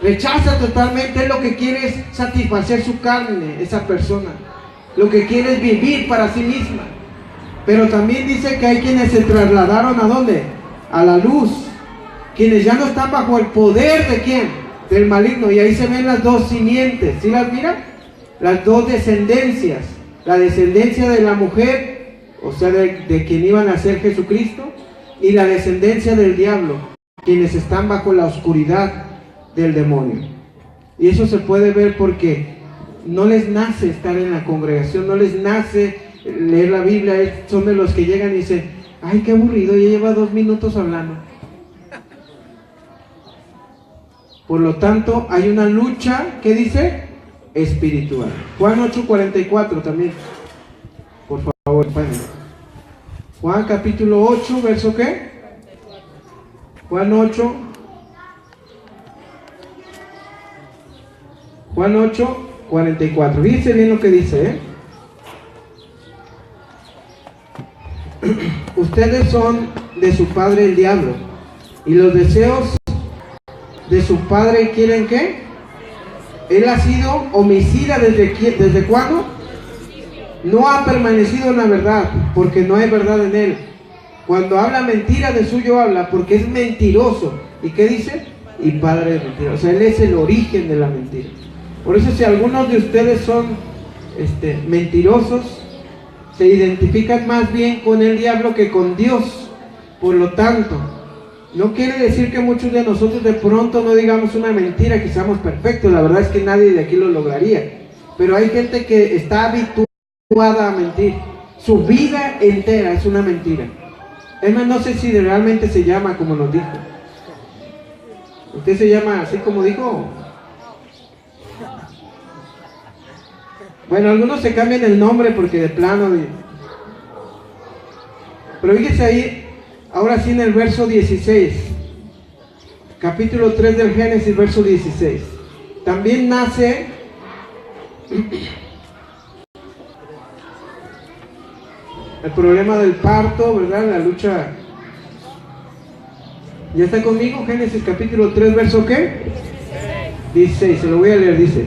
rechaza totalmente, lo que quiere es satisfacer su carne, esa persona. Lo que quiere es vivir para sí misma. Pero también dice que hay quienes se trasladaron ¿a dónde? A la luz. Quienes ya no están bajo el poder ¿de quién? Del maligno. Y ahí se ven las dos simientes. ¿Sí las miran? Las dos descendencias. La descendencia de la mujer, o sea, de quien iban a ser Jesucristo, y la descendencia del diablo, quienes están bajo la oscuridad del demonio. Y eso se puede ver porque no les nace estar en la congregación, no les nace leer la Biblia. Son de los que llegan y dicen, ay, qué aburrido, ya lleva 2 minutos hablando. Por lo tanto, hay una lucha, ¿qué dice? Espiritual. Juan 8:44 también, por favor, Padre. Juan capítulo 8, verso ¿qué? Juan 8, Juan 8:44. Fíjense bien lo que dice, ¿eh? Ustedes son de su padre el diablo, y los deseos de su padre quieren ¿qué? Él ha sido homicida ¿desde cuándo? No ha permanecido en la verdad, porque no hay verdad en él. Cuando habla mentira, de suyo habla, porque es mentiroso. ¿Y qué dice? Y padre de mentira. O sea, él es el origen de la mentira. Por eso, si algunos de ustedes son mentirosos, se identifican más bien con el diablo que con Dios. Por lo tanto, no quiere decir que muchos de nosotros de pronto no digamos una mentira, que seamos perfectos. La verdad es que nadie de aquí lo lograría. Pero hay gente que está habituada a mentir. Su vida entera es una mentira. Es más, no sé si realmente se llama como nos dijo. ¿Usted se llama así como dijo? Bueno, algunos se cambian el nombre porque de plano. Pero fíjese ahí, ahora sí en el verso 16, capítulo 3 del Génesis, verso 16. También nace el problema del parto, ¿verdad? La lucha. ¿Ya está conmigo? Génesis capítulo 3, verso ¿qué? 16, se lo voy a leer, dice.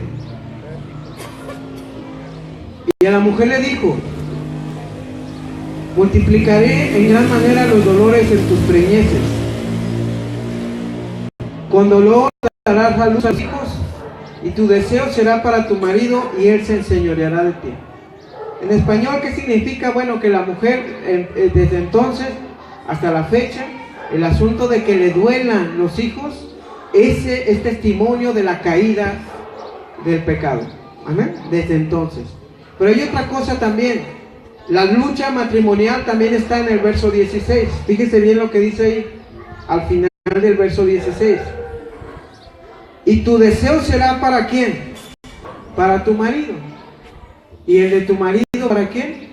Y a la mujer le dijo, multiplicaré en gran manera los dolores en tus preñeces. Con dolor darás a luz a los hijos y tu deseo será para tu marido y él se enseñoreará de ti. En español, ¿qué significa? Bueno, que la mujer desde entonces hasta la fecha, el asunto de que le duelan los hijos, ese es testimonio de la caída del pecado. Amén. Desde entonces. Pero hay otra cosa también. La lucha matrimonial también está en el verso 16. Fíjese bien lo que dice ahí al final del verso 16. Y tu deseo será ¿para quién? Para tu marido. ¿Y el de tu marido para quién?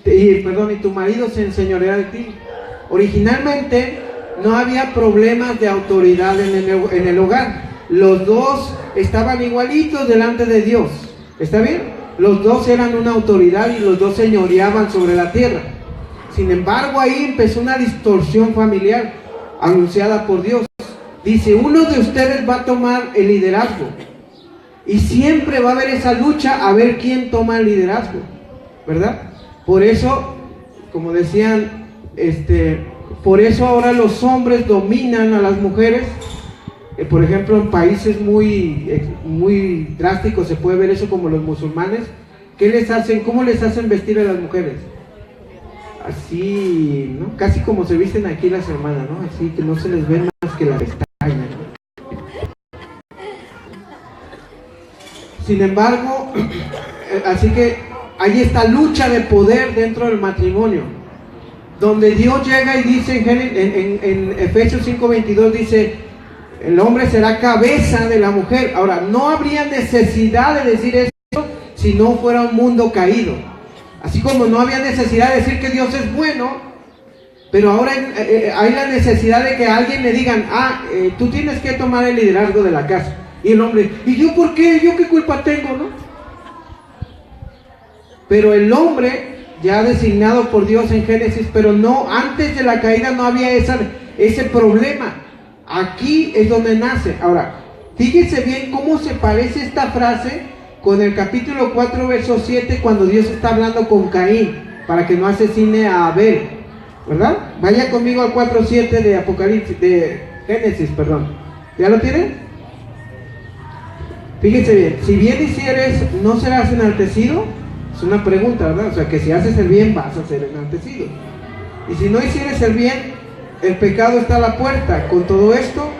Y tu marido se enseñoreará de ti. Originalmente no había problemas de autoridad en el hogar. Los dos estaban igualitos delante de Dios. ¿Está bien? Los dos eran una autoridad y los dos señoreaban sobre la tierra. Sin embargo, ahí empezó una distorsión familiar anunciada por Dios. Dice, uno de ustedes va a tomar el liderazgo. Y siempre va a haber esa lucha a ver quién toma el liderazgo, ¿verdad? Por eso, como decían, por eso ahora los hombres dominan a las mujeres. Por ejemplo, en países muy drásticos se puede ver eso, como los musulmanes. ¿Qué les hacen? ¿Cómo les hacen vestir a las mujeres? Así, ¿no? Casi como se visten aquí las hermanas, ¿no? Así que no se les ve más que la pestaña, ¿no? Sin embargo, así que hay esta lucha de poder dentro del matrimonio, donde Dios llega y dice en Efesios 5:22, dice, el hombre será cabeza de la mujer. Ahora, no habría necesidad de decir eso si no fuera un mundo caído. Así como no había necesidad de decir que Dios es bueno, pero ahora hay la necesidad de que a alguien le digan, tú tienes que tomar el liderazgo de la casa. Y el hombre, ¿y yo por qué? ¿Yo qué culpa tengo, no? Pero el hombre, ya designado por Dios en Génesis, pero no, antes de la caída no había ese problema. Aquí es donde nace. Ahora, fíjense bien cómo se parece esta frase con el capítulo 4, verso 7, cuando Dios está hablando con Caín, para que no asesine a Abel, ¿verdad? Vaya conmigo al 4:7 de Apocalipsis, de Génesis, perdón. ¿Ya lo tienen? Fíjense bien, si bien hicieres, ¿no serás enaltecido? Es una pregunta, ¿verdad? O sea, que si haces el bien, vas a ser enaltecido. Y si no hicieres el bien, el pecado está a la puerta. Con todo esto,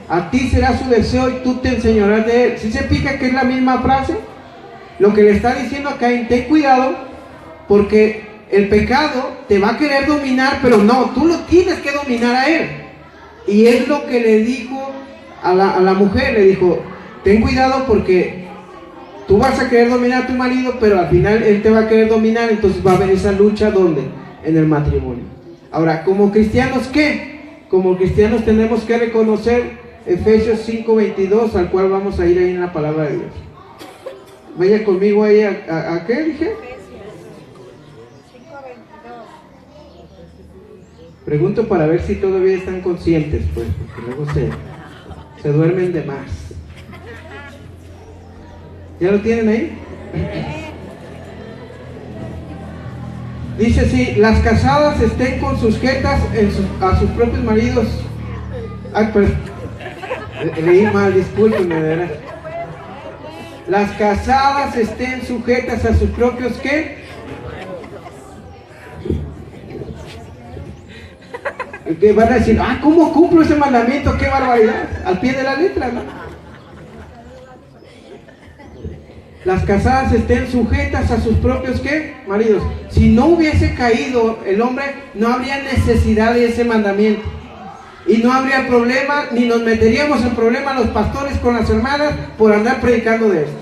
a ti será su deseo y tú te enseñarás de él. ¿Sí se fija que es la misma frase? Lo que le está diciendo a Caín, ten cuidado, porque el pecado te va a querer dominar, pero no, tú lo tienes que dominar a él. Y es lo que le dijo a la mujer, le dijo, ten cuidado porque tú vas a querer dominar a tu marido, pero al final él te va a querer dominar, entonces va a haber esa lucha, ¿dónde? En el matrimonio. Ahora, como cristianos, ¿qué? Como cristianos tenemos que reconocer Efesios 5:22, al cual vamos a ir ahí en la palabra de Dios. Vaya conmigo ahí, ¿a qué dije? Pregunto para ver si todavía están conscientes, pues, porque luego se duermen de más. ¿Ya lo tienen ahí? Dice así, las casadas estén con sujetas a sus propios maridos. Ay, pues, leí mal, discúlpenme, de verdad. Las casadas estén sujetas a sus propios, ¿qué? Que van a decir, ¿cómo cumplo ese mandamiento? ¡Qué barbaridad! Al pie de la letra, ¿no? Las casadas estén sujetas a sus propios, ¿qué? Maridos. Si no hubiese caído el hombre, no habría necesidad de ese mandamiento. Y no habría problema, ni nos meteríamos en problema los pastores con las hermanas por andar predicando de eso.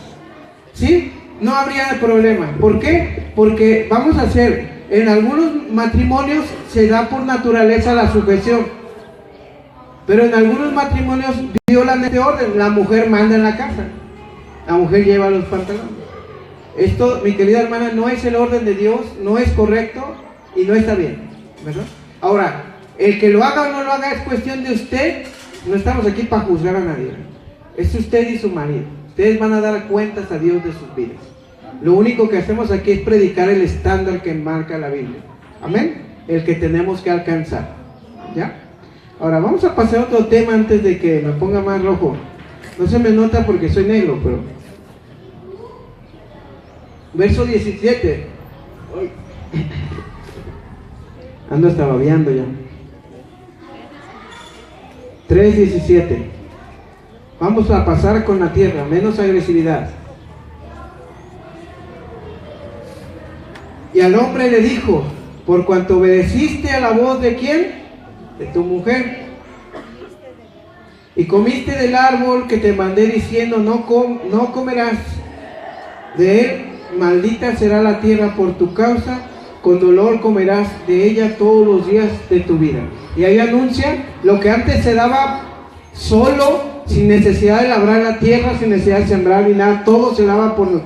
¿Sí? No habría problema. ¿Por qué? Porque vamos a hacer, en algunos matrimonios se da por naturaleza la sujeción. Pero en algunos matrimonios violan este orden. La mujer manda en la casa. La mujer lleva los pantalones. Esto, mi querida hermana, no es el orden de Dios, no es correcto y no está bien, ¿verdad? Ahora, el que lo haga o no lo haga es cuestión de usted. No estamos aquí para juzgar a nadie. Es usted y su marido. Ustedes van a dar cuentas a Dios de sus vidas. Lo único que hacemos aquí es predicar el estándar que marca la Biblia. Amén. El que tenemos que alcanzar. ¿Ya? Ahora vamos a pasar a otro tema antes de que me ponga más rojo. No se me nota porque soy negro, pero... Verso 17. Uy. Ando hasta babeando ya. 3:17. Vamos a pasar con la tierra, menos agresividad. Y al hombre le dijo: por cuanto obedeciste a la voz de ¿quién? De tu mujer, y comiste del árbol que te mandé diciendo, no comerás de él, maldita será la tierra por tu causa, con dolor comerás de ella todos los días de tu vida. Y ahí anuncia lo que antes se daba solo, sin necesidad de labrar la tierra, sin necesidad de sembrar ni nada, todo se daba por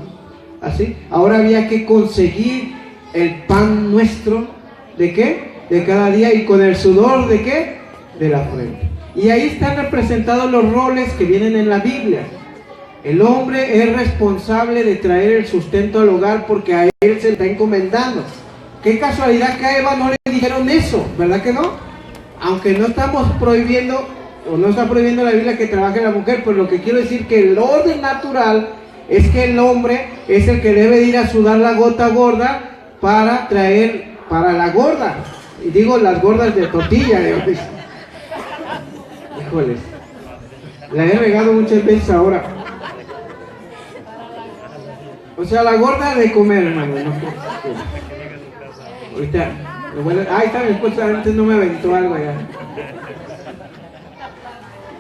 así. Ahora había que conseguir el pan nuestro, ¿de qué? De cada día, y con el sudor, ¿de qué? De la frente. Y ahí están representados los roles que vienen en la Biblia. El hombre es responsable de traer el sustento al hogar porque a él se le está encomendando. Qué casualidad que a Eva no le dijeron eso, ¿verdad que no? Aunque no estamos prohibiendo, o no está prohibiendo la Biblia que trabaje la mujer, pues lo que quiero decir que el orden natural es que el hombre es el que debe ir a sudar la gota gorda para traer para la gorda. Y digo las gordas de tortilla, híjoles, la he regado muchas veces ahora. O sea, la gorda de comer, hermano. No, ahorita, bueno, ahí está mi esposa, antes no me aventó algo allá.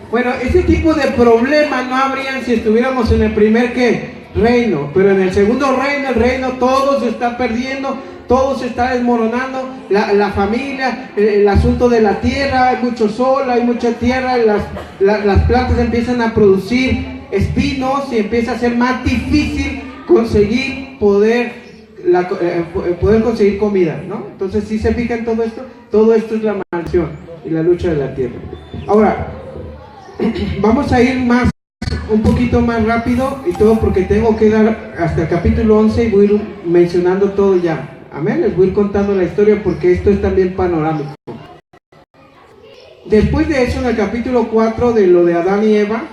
Bueno, ese tipo de problemas no habrían si estuviéramos en el primer ¿qué? Reino, pero en el segundo reino, el reino todo se está perdiendo, todo se está desmoronando, la familia, el asunto de la tierra, hay mucho sol, hay mucha tierra, las plantas empiezan a producir espinos y empieza a ser más difícil conseguir poder conseguir comida, ¿no? Entonces, si se fijan todo esto es la maldición y la lucha de la tierra. Ahora, vamos a ir un poquito más rápido y todo porque tengo que dar hasta el capítulo 11 y voy a ir mencionando todo ya. Amén, les voy a ir contando la historia porque esto es también panorámico. Después de eso, en el capítulo 4 de lo de Adán y Eva,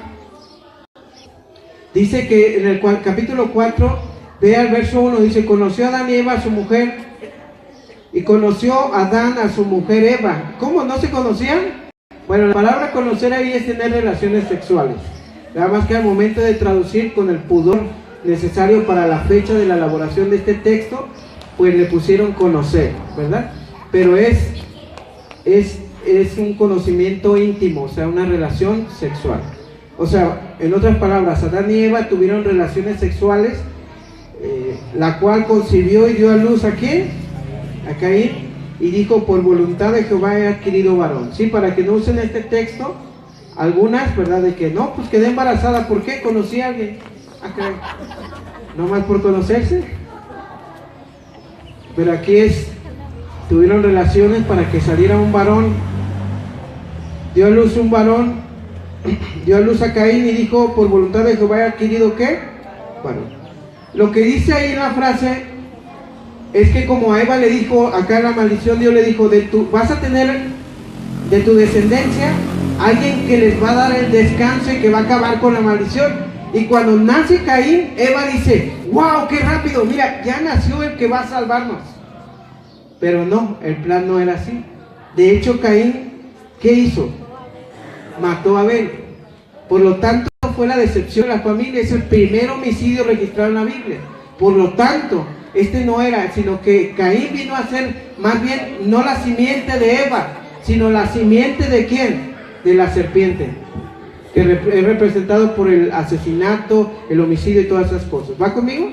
dice que en el capítulo 4, vea el verso 1, dice: conoció Adán y Eva a su mujer, y conoció Adán a su mujer Eva. ¿Cómo? ¿No se conocían? Bueno, la palabra conocer ahí es tener relaciones sexuales. Nada más que al momento de traducir con el pudor necesario para la fecha de la elaboración de este texto, pues le pusieron conocer, ¿verdad? Pero es un conocimiento íntimo, o sea, una relación sexual. O sea, en otras palabras, Adán y Eva tuvieron relaciones sexuales, la cual concibió y dio a luz ¿a quién? A Caín, y dijo: por voluntad de Jehová he adquirido varón. Sí, para que no usen este texto, algunas, ¿verdad? De que no, pues quedé embarazada, ¿por qué? Conocí a alguien. ¿No más por conocerse? Pero aquí tuvieron relaciones para que saliera un varón. Dio a luz un varón, dio a luz a Caín y dijo: por voluntad de Jehová he adquirido ¿qué? Bueno, lo que dice ahí en la frase es que como a Eva le dijo, acá la maldición, Dios le dijo: vas a tener de tu descendencia alguien que les va a dar el descanso y que va a acabar con la maldición. Y cuando nace Caín, Eva dice: wow, qué rápido, mira, ya nació el que va a salvarnos. Pero no, el plan no era así. De hecho, Caín, ¿qué hizo? Mató a Abel. Por lo tanto, fue la decepción de la familia. Es el primer homicidio registrado en la Biblia. Por lo tanto, este no era, sino que Caín vino a ser más bien no la simiente de Eva, sino la simiente de ¿quién? De la serpiente, que es representado por el asesinato, el homicidio y todas esas cosas. ¿Va conmigo?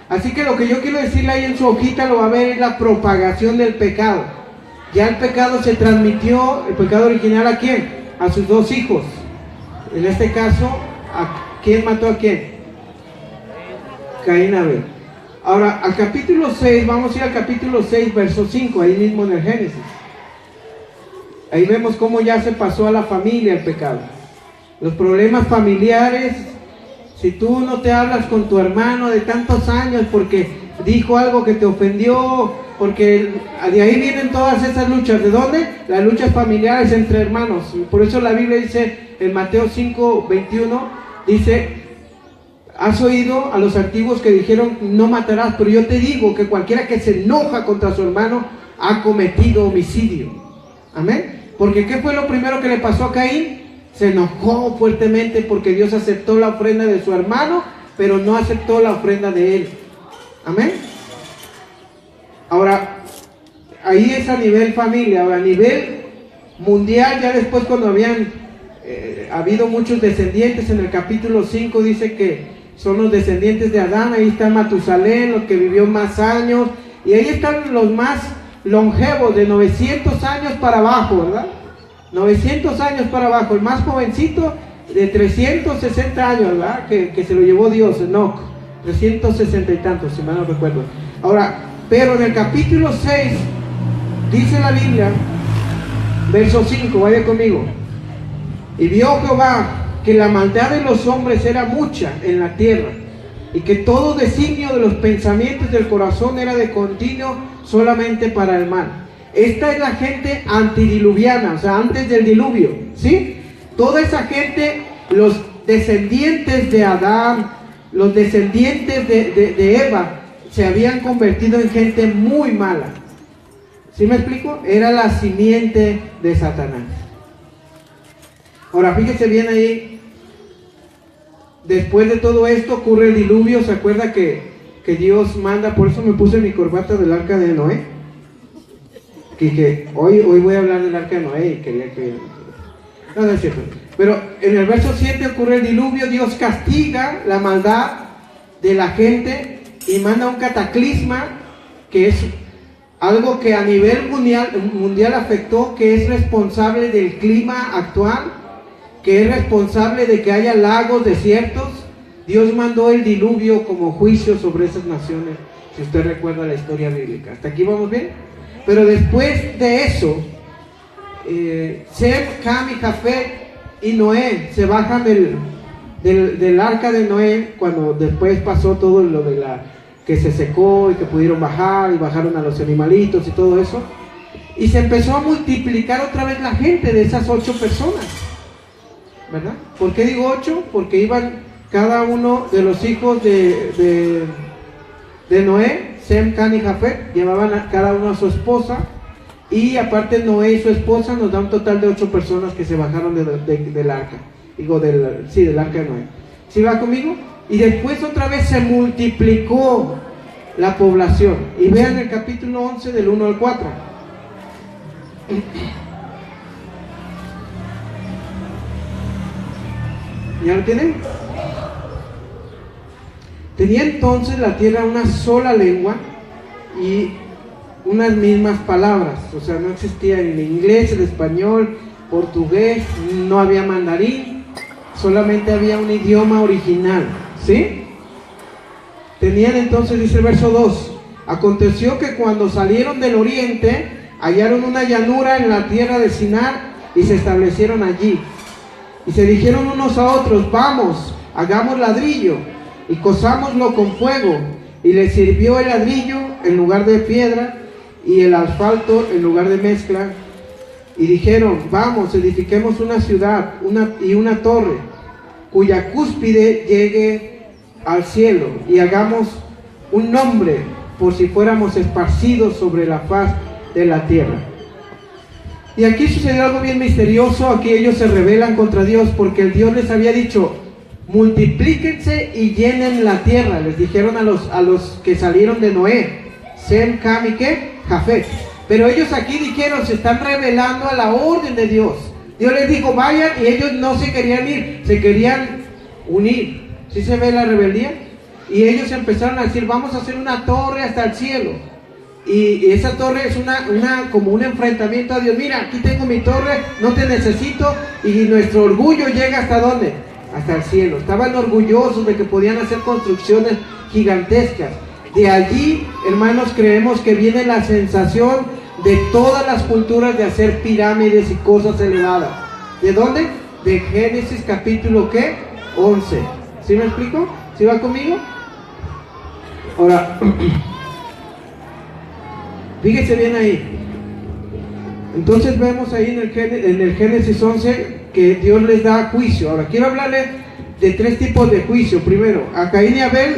Así que lo que yo quiero decirle ahí en su hojita, lo va a ver, es la propagación del pecado. Ya el pecado se transmitió, el pecado original, ¿a quién? A sus dos hijos. En este caso, ¿a quién mató a quién? Caín y Abel. Ahora, al capítulo 6, vamos a ir al capítulo 6, verso 5, ahí mismo en el Génesis. Ahí vemos cómo ya se pasó a la familia el pecado. Los problemas familiares, si tú no te hablas con tu hermano de tantos años porque dijo algo que te ofendió, porque de ahí vienen todas esas luchas. ¿De dónde? Las luchas familiares entre hermanos. Por eso la Biblia dice en Mateo 5:21, dice: has oído a los antiguos que dijeron no matarás, pero yo te digo que cualquiera que se enoja contra su hermano ha cometido homicidio. Amén. Porque ¿qué fue lo primero que le pasó a Caín? Se enojó fuertemente porque Dios aceptó la ofrenda de su hermano, pero no aceptó la ofrenda de él. Amén. Ahora, ahí es a nivel familia. Ahora, a nivel mundial, ya después cuando habían habido muchos descendientes, en el capítulo 5 dice que son los descendientes de Adán. Ahí está Matusalén, los que vivió más años, y ahí están los más longevos, de 900 años para abajo, ¿verdad? 900 años para abajo. El más jovencito de 360 años, ¿verdad? Que se lo llevó Dios, Enoc, 360 y tantos, si mal no recuerdo. Ahora, pero en el capítulo 6 dice la Biblia, verso 5, vaya conmigo: y vio Jehová que la maldad de los hombres era mucha en la tierra, y que todo designio de los pensamientos del corazón era de continuo solamente para el mal. Esta es la gente antidiluviana, o sea, antes del diluvio, ¿sí? Toda esa gente, los descendientes de Adán, los descendientes de Eva, se habían convertido en gente muy mala. ¿Sí me explico? Era la simiente de Satanás. Ahora, fíjese bien ahí. Después de todo esto ocurre el diluvio. ¿Se acuerda que Dios manda? Por eso me puse mi corbata del arca de Noé. Que hoy voy a hablar del arca de Noé y quería que... No es cierto. Pero en el verso 7 ocurre el diluvio. Dios castiga la maldad de la gente y manda un cataclisma, que es algo que a nivel mundial afectó, que es responsable del clima actual, que es responsable de que haya lagos, desiertos. Dios mandó el diluvio como juicio sobre esas naciones, si usted recuerda la historia bíblica. ¿Hasta aquí vamos bien? Pero después de eso, Sem, Cam y Jafet y Noé se bajan del arca de Noé, cuando después pasó todo lo de que se secó y que pudieron bajar, y bajaron a los animalitos y todo eso, y se empezó a multiplicar otra vez la gente de esas 8 personas, ¿verdad? ¿Por qué digo 8? Porque iban cada uno de los hijos de Noé, Sem, Can y Jafet, llevaban a cada uno a su esposa, y aparte Noé y su esposa, nos da un total de 8 personas que se bajaron del arca. Digo, del arca de Noé. ¿Sí va conmigo? Y después otra vez se multiplicó la población. Y vean el capítulo 11 del 1 al 4. ¿Ya lo tienen? Tenía entonces la tierra una sola lengua y unas mismas palabras. O sea, no existía el inglés, el español, portugués, no había mandarín, solamente había un idioma original, ¿sí? Tenían entonces, dice el verso 2, aconteció que cuando salieron del oriente, hallaron una llanura en la tierra de Sinar y se establecieron allí. Y se dijeron unos a otros: vamos, hagamos ladrillo y cosámoslo con fuego. Y les sirvió el ladrillo en lugar de piedra y el asfalto en lugar de mezcla. Y dijeron: vamos, edifiquemos una ciudad y una torre, cuya cúspide llegue al cielo, y hagamos un nombre, por si fuéramos esparcidos sobre la faz de la tierra. Y aquí sucedió algo bien misterioso. Aquí ellos se rebelan contra Dios, porque el Dios les había dicho: multiplíquense y llenen la tierra. Les dijeron a los que salieron de Noé, Sem, Cam y ¿qué? Jafet. Pero ellos aquí dijeron, se están rebelando a la orden de Dios. Dios les dijo: vayan, y ellos no se querían ir, se querían unir. ¿Sí se ve la rebeldía? Y ellos empezaron a decir: vamos a hacer una torre hasta el cielo. Y esa torre es como un enfrentamiento a Dios. Mira, aquí tengo mi torre, no te necesito. Y nuestro orgullo llega ¿hasta dónde? Hasta el cielo. Estaban orgullosos de que podían hacer construcciones gigantescas. De allí, hermanos, creemos que viene la sensación de todas las culturas de hacer pirámides y cosas elevadas. ¿De dónde? De Génesis capítulo ¿qué? 11. ¿Sí me explico? ¿Sí va conmigo? Ahora, fíjese bien ahí. Entonces vemos ahí en el Génesis 11 que Dios les da juicio. Ahora, quiero hablarles de 3 tipos de juicio. Primero, a Caín y Abel,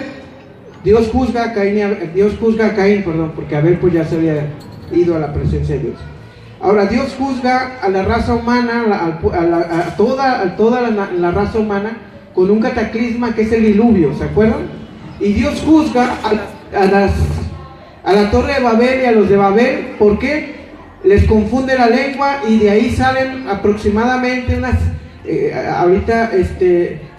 Dios juzga a Caín, porque Abel pues ya se había ido a la presencia de Dios. Ahora, Dios juzga a la raza humana, a toda la raza humana, con un cataclisma que es el diluvio, ¿se acuerdan? Y Dios juzga a la torre de Babel y a los de Babel. ¿Por qué? Les confunde la lengua y de ahí salen aproximadamente unas... ahorita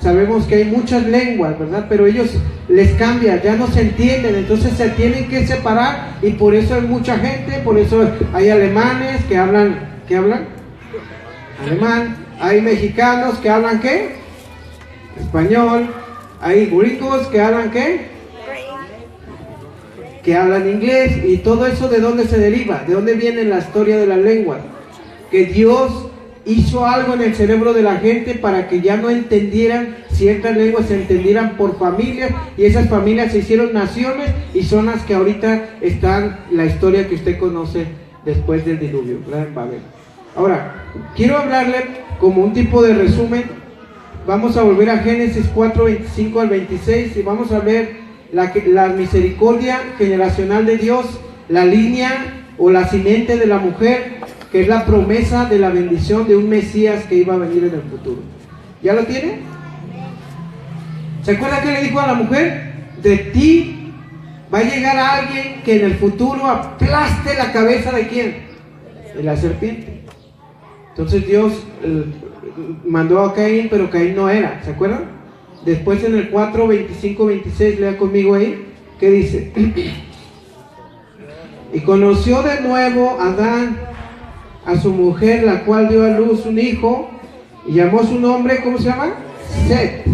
sabemos que hay muchas lenguas, ¿verdad? Pero ellos les cambian, ya no se entienden, entonces se tienen que separar y por eso hay mucha gente, por eso hay alemanes que hablan, ¿qué hablan? Alemán. Hay mexicanos que hablan, ¿qué? Español. Hay gringos que hablan, ¿qué? Que hablan inglés. Y todo eso, ¿de dónde se deriva? ¿De dónde viene la historia de las lenguas? Que Dios hizo algo en el cerebro de la gente para que ya no entendieran ciertas lenguas, se entendieran por familias, y esas familias se hicieron naciones y son las que ahorita están la historia que usted conoce después del diluvio, ¿verdad? En Babel. Ahora, quiero hablarle como un tipo de resumen. Vamos a volver a Génesis 4, 25 al 26 y vamos a ver la misericordia generacional de Dios, la línea o la simiente de la mujer, que es la promesa de la bendición de un Mesías que iba a venir en el futuro. ¿Ya lo tiene? ¿Se acuerda que le dijo a la mujer? De ti va a llegar a alguien que en el futuro aplaste la cabeza ¿de quién? De la serpiente. Entonces Dios mandó a Caín, pero Caín no era, ¿se acuerdan? Después en el 4, 25, 26, lea conmigo ahí, ¿qué dice? Y conoció de nuevo Adán a su mujer, la cual dio a luz un hijo, y llamó su nombre, ¿cómo se llama? Set.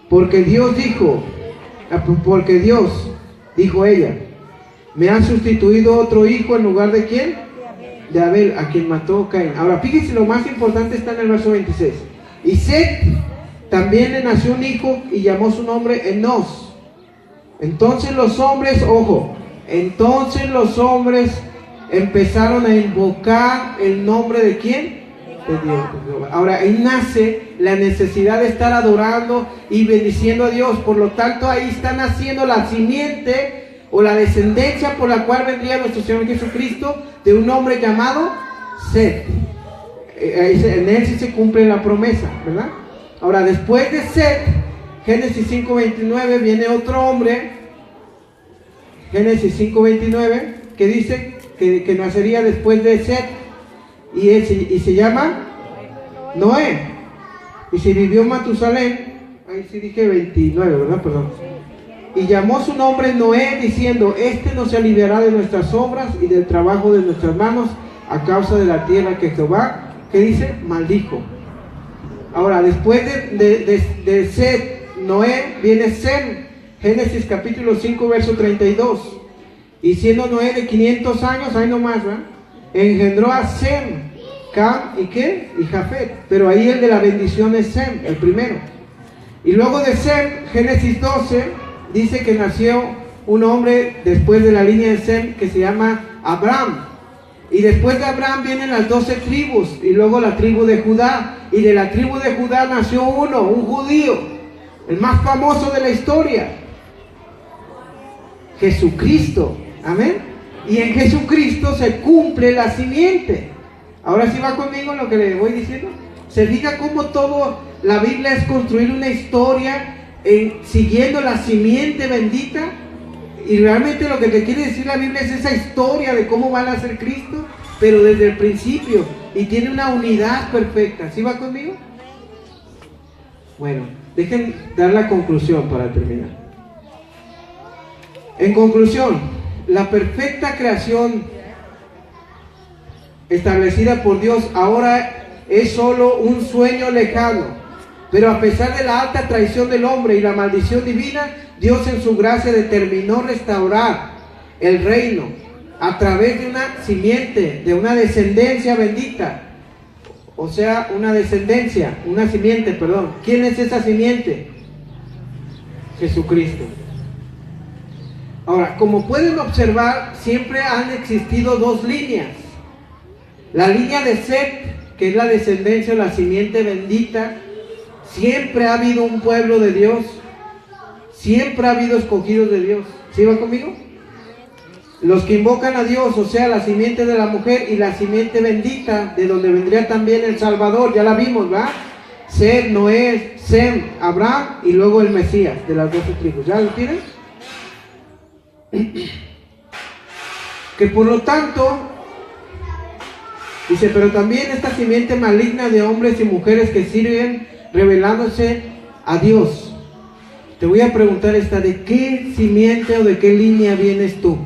Porque Dios, dijo ella, me ha sustituido otro hijo en lugar de ¿quién? De Abel, a quien mató Caín. Ahora fíjense, lo más importante está en el verso 26. Y Set también le nació un hijo y llamó su nombre Enos. Entonces los hombres, empezaron a invocar el nombre de ¿quién? De Dios. Ahora ahí nace la necesidad de estar adorando y bendiciendo a Dios. Por lo tanto, ahí está naciendo la simiente o la descendencia por la cual vendría nuestro Señor Jesucristo, de un hombre llamado Set. En él sí se cumple la promesa, ¿verdad? Ahora, después de Set, Génesis 5:29, viene otro hombre, Génesis 5:29, que dice que nacería después de Set, y se llama Noé. Y se vivió Matusalén, ahí sí dije 29, ¿verdad? Perdón. Y llamó su nombre Noé, diciendo, este nos aliviará de nuestras obras y del trabajo de nuestras manos, a causa de la tierra que Jehová, ¿qué dice? Maldijo. Ahora, después de Set, Noé, viene Sem, Génesis capítulo 5, verso 32. Y siendo Noé de 500 años, ahí nomás, ¿verdad? Engendró a Sem, Cam y ¿qué? Y Jafet. Pero ahí el de la bendición es Sem, el primero. Y luego de Sem, Génesis 12, dice que nació un hombre después de la línea de Sem que se llama Abraham. Y después de Abraham vienen las 12 tribus y luego la tribu de Judá. Y de la tribu de Judá nació un judío, el más famoso de la historia, Jesucristo. Amén. Y en Jesucristo se cumple la simiente. Ahora sí va conmigo lo que le voy diciendo. Se fija cómo todo la Biblia es construir una historia siguiendo la simiente bendita. Y realmente lo que te quiere decir la Biblia es esa historia de cómo va a nacer Cristo, pero desde el principio, y tiene una unidad perfecta. ¿Sí va conmigo? Bueno, dejen dar la conclusión para terminar. En conclusión, la perfecta creación establecida por Dios ahora es solo un sueño lejano, pero a pesar de la alta traición del hombre y la maldición divina, Dios en su gracia determinó restaurar el reino a través de una simiente, de una descendencia bendita. O sea, una simiente, perdón. ¿Quién es esa simiente? Jesucristo. Ahora, como pueden observar, siempre han existido dos líneas. La línea de Set, que es la descendencia o la simiente bendita, siempre ha habido un pueblo de Dios, siempre ha habido escogidos de Dios. ¿Sí va conmigo? Los que invocan a Dios, o sea, la simiente de la mujer y la simiente bendita, de donde vendría también el Salvador, ya la vimos, ¿verdad? Seth, Noé, Sem, Abraham y luego el Mesías de las 12 tribus. ¿Ya lo tienen? Que por lo tanto, dice, pero también esta simiente maligna de hombres y mujeres que sirven revelándose a Dios. Te voy a preguntar esta, ¿de qué simiente o de qué línea vienes tú?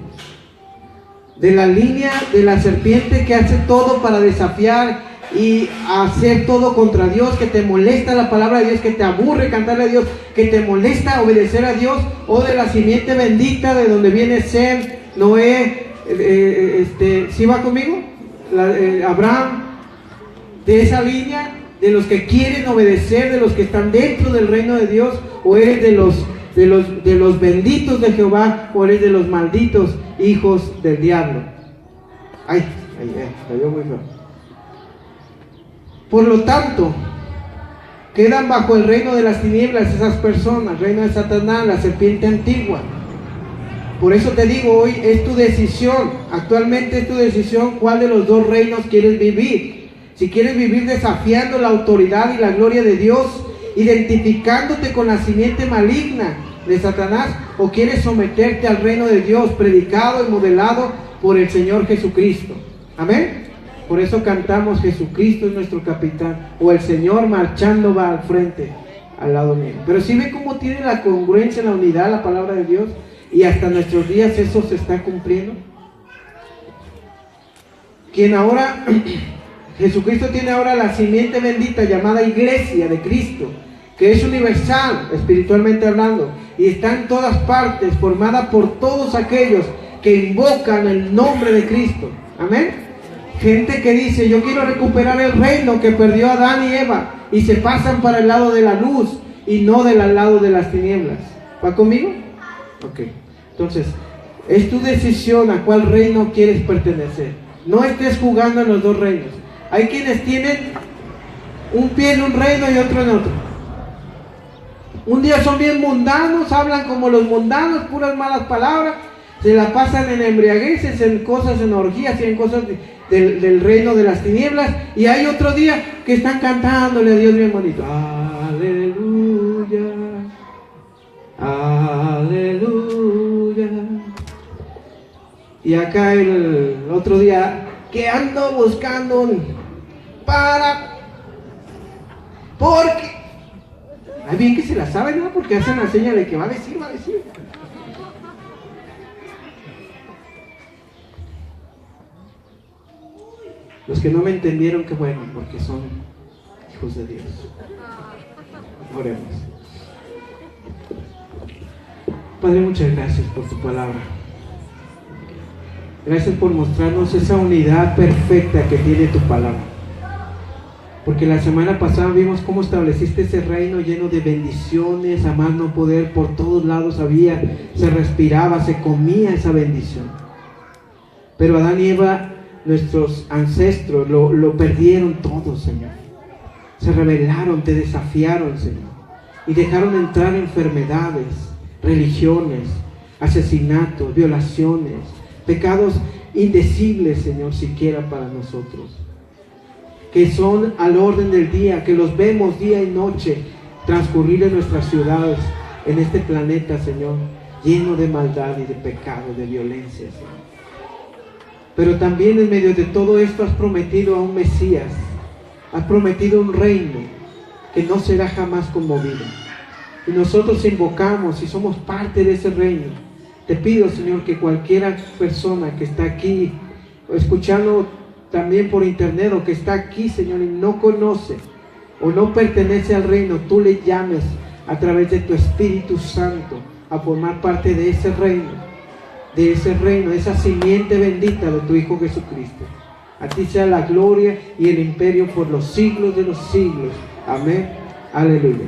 ¿De la línea de la serpiente que hace todo para desafiar y hacer todo contra Dios, que te molesta la palabra de Dios, que te aburre cantarle a Dios, que te molesta obedecer a Dios? ¿O de la simiente bendita de donde viene Sem, Noé, ¿sí va conmigo? Abraham, de esa línea, de los que quieren obedecer, de los que están dentro del reino de Dios? ¿O eres de los benditos de Jehová, o eres de los malditos hijos del diablo? Cayó muy feo. Por lo tanto, quedan bajo el reino de las tinieblas esas personas, reino de Satanás, la serpiente antigua. Por eso te digo, hoy es tu decisión, actualmente es tu decisión cuál de los dos reinos quieres vivir. Si quieres vivir desafiando la autoridad y la gloria de Dios, identificándote con la simiente maligna de Satanás, o quieres someterte al reino de Dios, predicado y modelado por el Señor Jesucristo. Amén. Por eso cantamos, Jesucristo es nuestro capitán, o el Señor marchando va al frente, al lado mío. Pero si ve cómo tiene la congruencia, la unidad, la palabra de Dios, y hasta nuestros días eso se está cumpliendo. Quien ahora, Jesucristo tiene ahora la simiente bendita llamada Iglesia de Cristo, que es universal, espiritualmente hablando, y está en todas partes, formada por todos aquellos que invocan el nombre de Cristo. Amén. Gente que dice, yo quiero recuperar el reino que perdió Adán y Eva, y se pasan para el lado de la luz y no del lado de las tinieblas. ¿Va conmigo? Ok. Entonces, es tu decisión a cuál reino quieres pertenecer. No estés jugando en los dos reinos. Hay quienes tienen un pie en un reino y otro en otro. Un día son bien mundanos, hablan como los mundanos, puras malas palabras, se la pasan en embriagueces, en cosas, en orgías y en cosas del reino de las tinieblas. Y hay otro día que están cantándole a Dios bien bonito. Aleluya, aleluya. Y acá el otro día, que ando buscando porque, hay bien que se la saben, ¿no? Porque hacen la señal de que va a decir. Los que no me entendieron, qué bueno, porque son hijos de Dios. Oremos. Padre, muchas gracias por tu palabra. Gracias por mostrarnos esa unidad perfecta que tiene tu palabra. Porque la semana pasada vimos cómo estableciste ese reino lleno de bendiciones, a más no poder, por todos lados había, se respiraba, se comía esa bendición. Pero Adán y Eva, nuestros ancestros, lo perdieron todo, Señor. Se rebelaron, te desafiaron, Señor. Y dejaron entrar enfermedades, religiones, asesinatos, violaciones, pecados indecibles, Señor, siquiera para nosotros, que son al orden del día, que los vemos día y noche transcurrir en nuestras ciudades, en este planeta, Señor, lleno de maldad y de pecado, de violencia, Señor. Pero también en medio de todo esto has prometido a un Mesías, has prometido un reino que no será jamás conmovido. Y nosotros invocamos y somos parte de ese reino. Te pido, Señor, que cualquier persona que está aquí, o escuchando también por internet, o que está aquí, Señor, y no conoce o no pertenece al reino, tú le llames a través de tu Espíritu Santo a formar parte de ese reino, esa simiente bendita de tu Hijo Jesucristo. A ti sea la gloria y el imperio por los siglos de los siglos. Amén. Aleluya.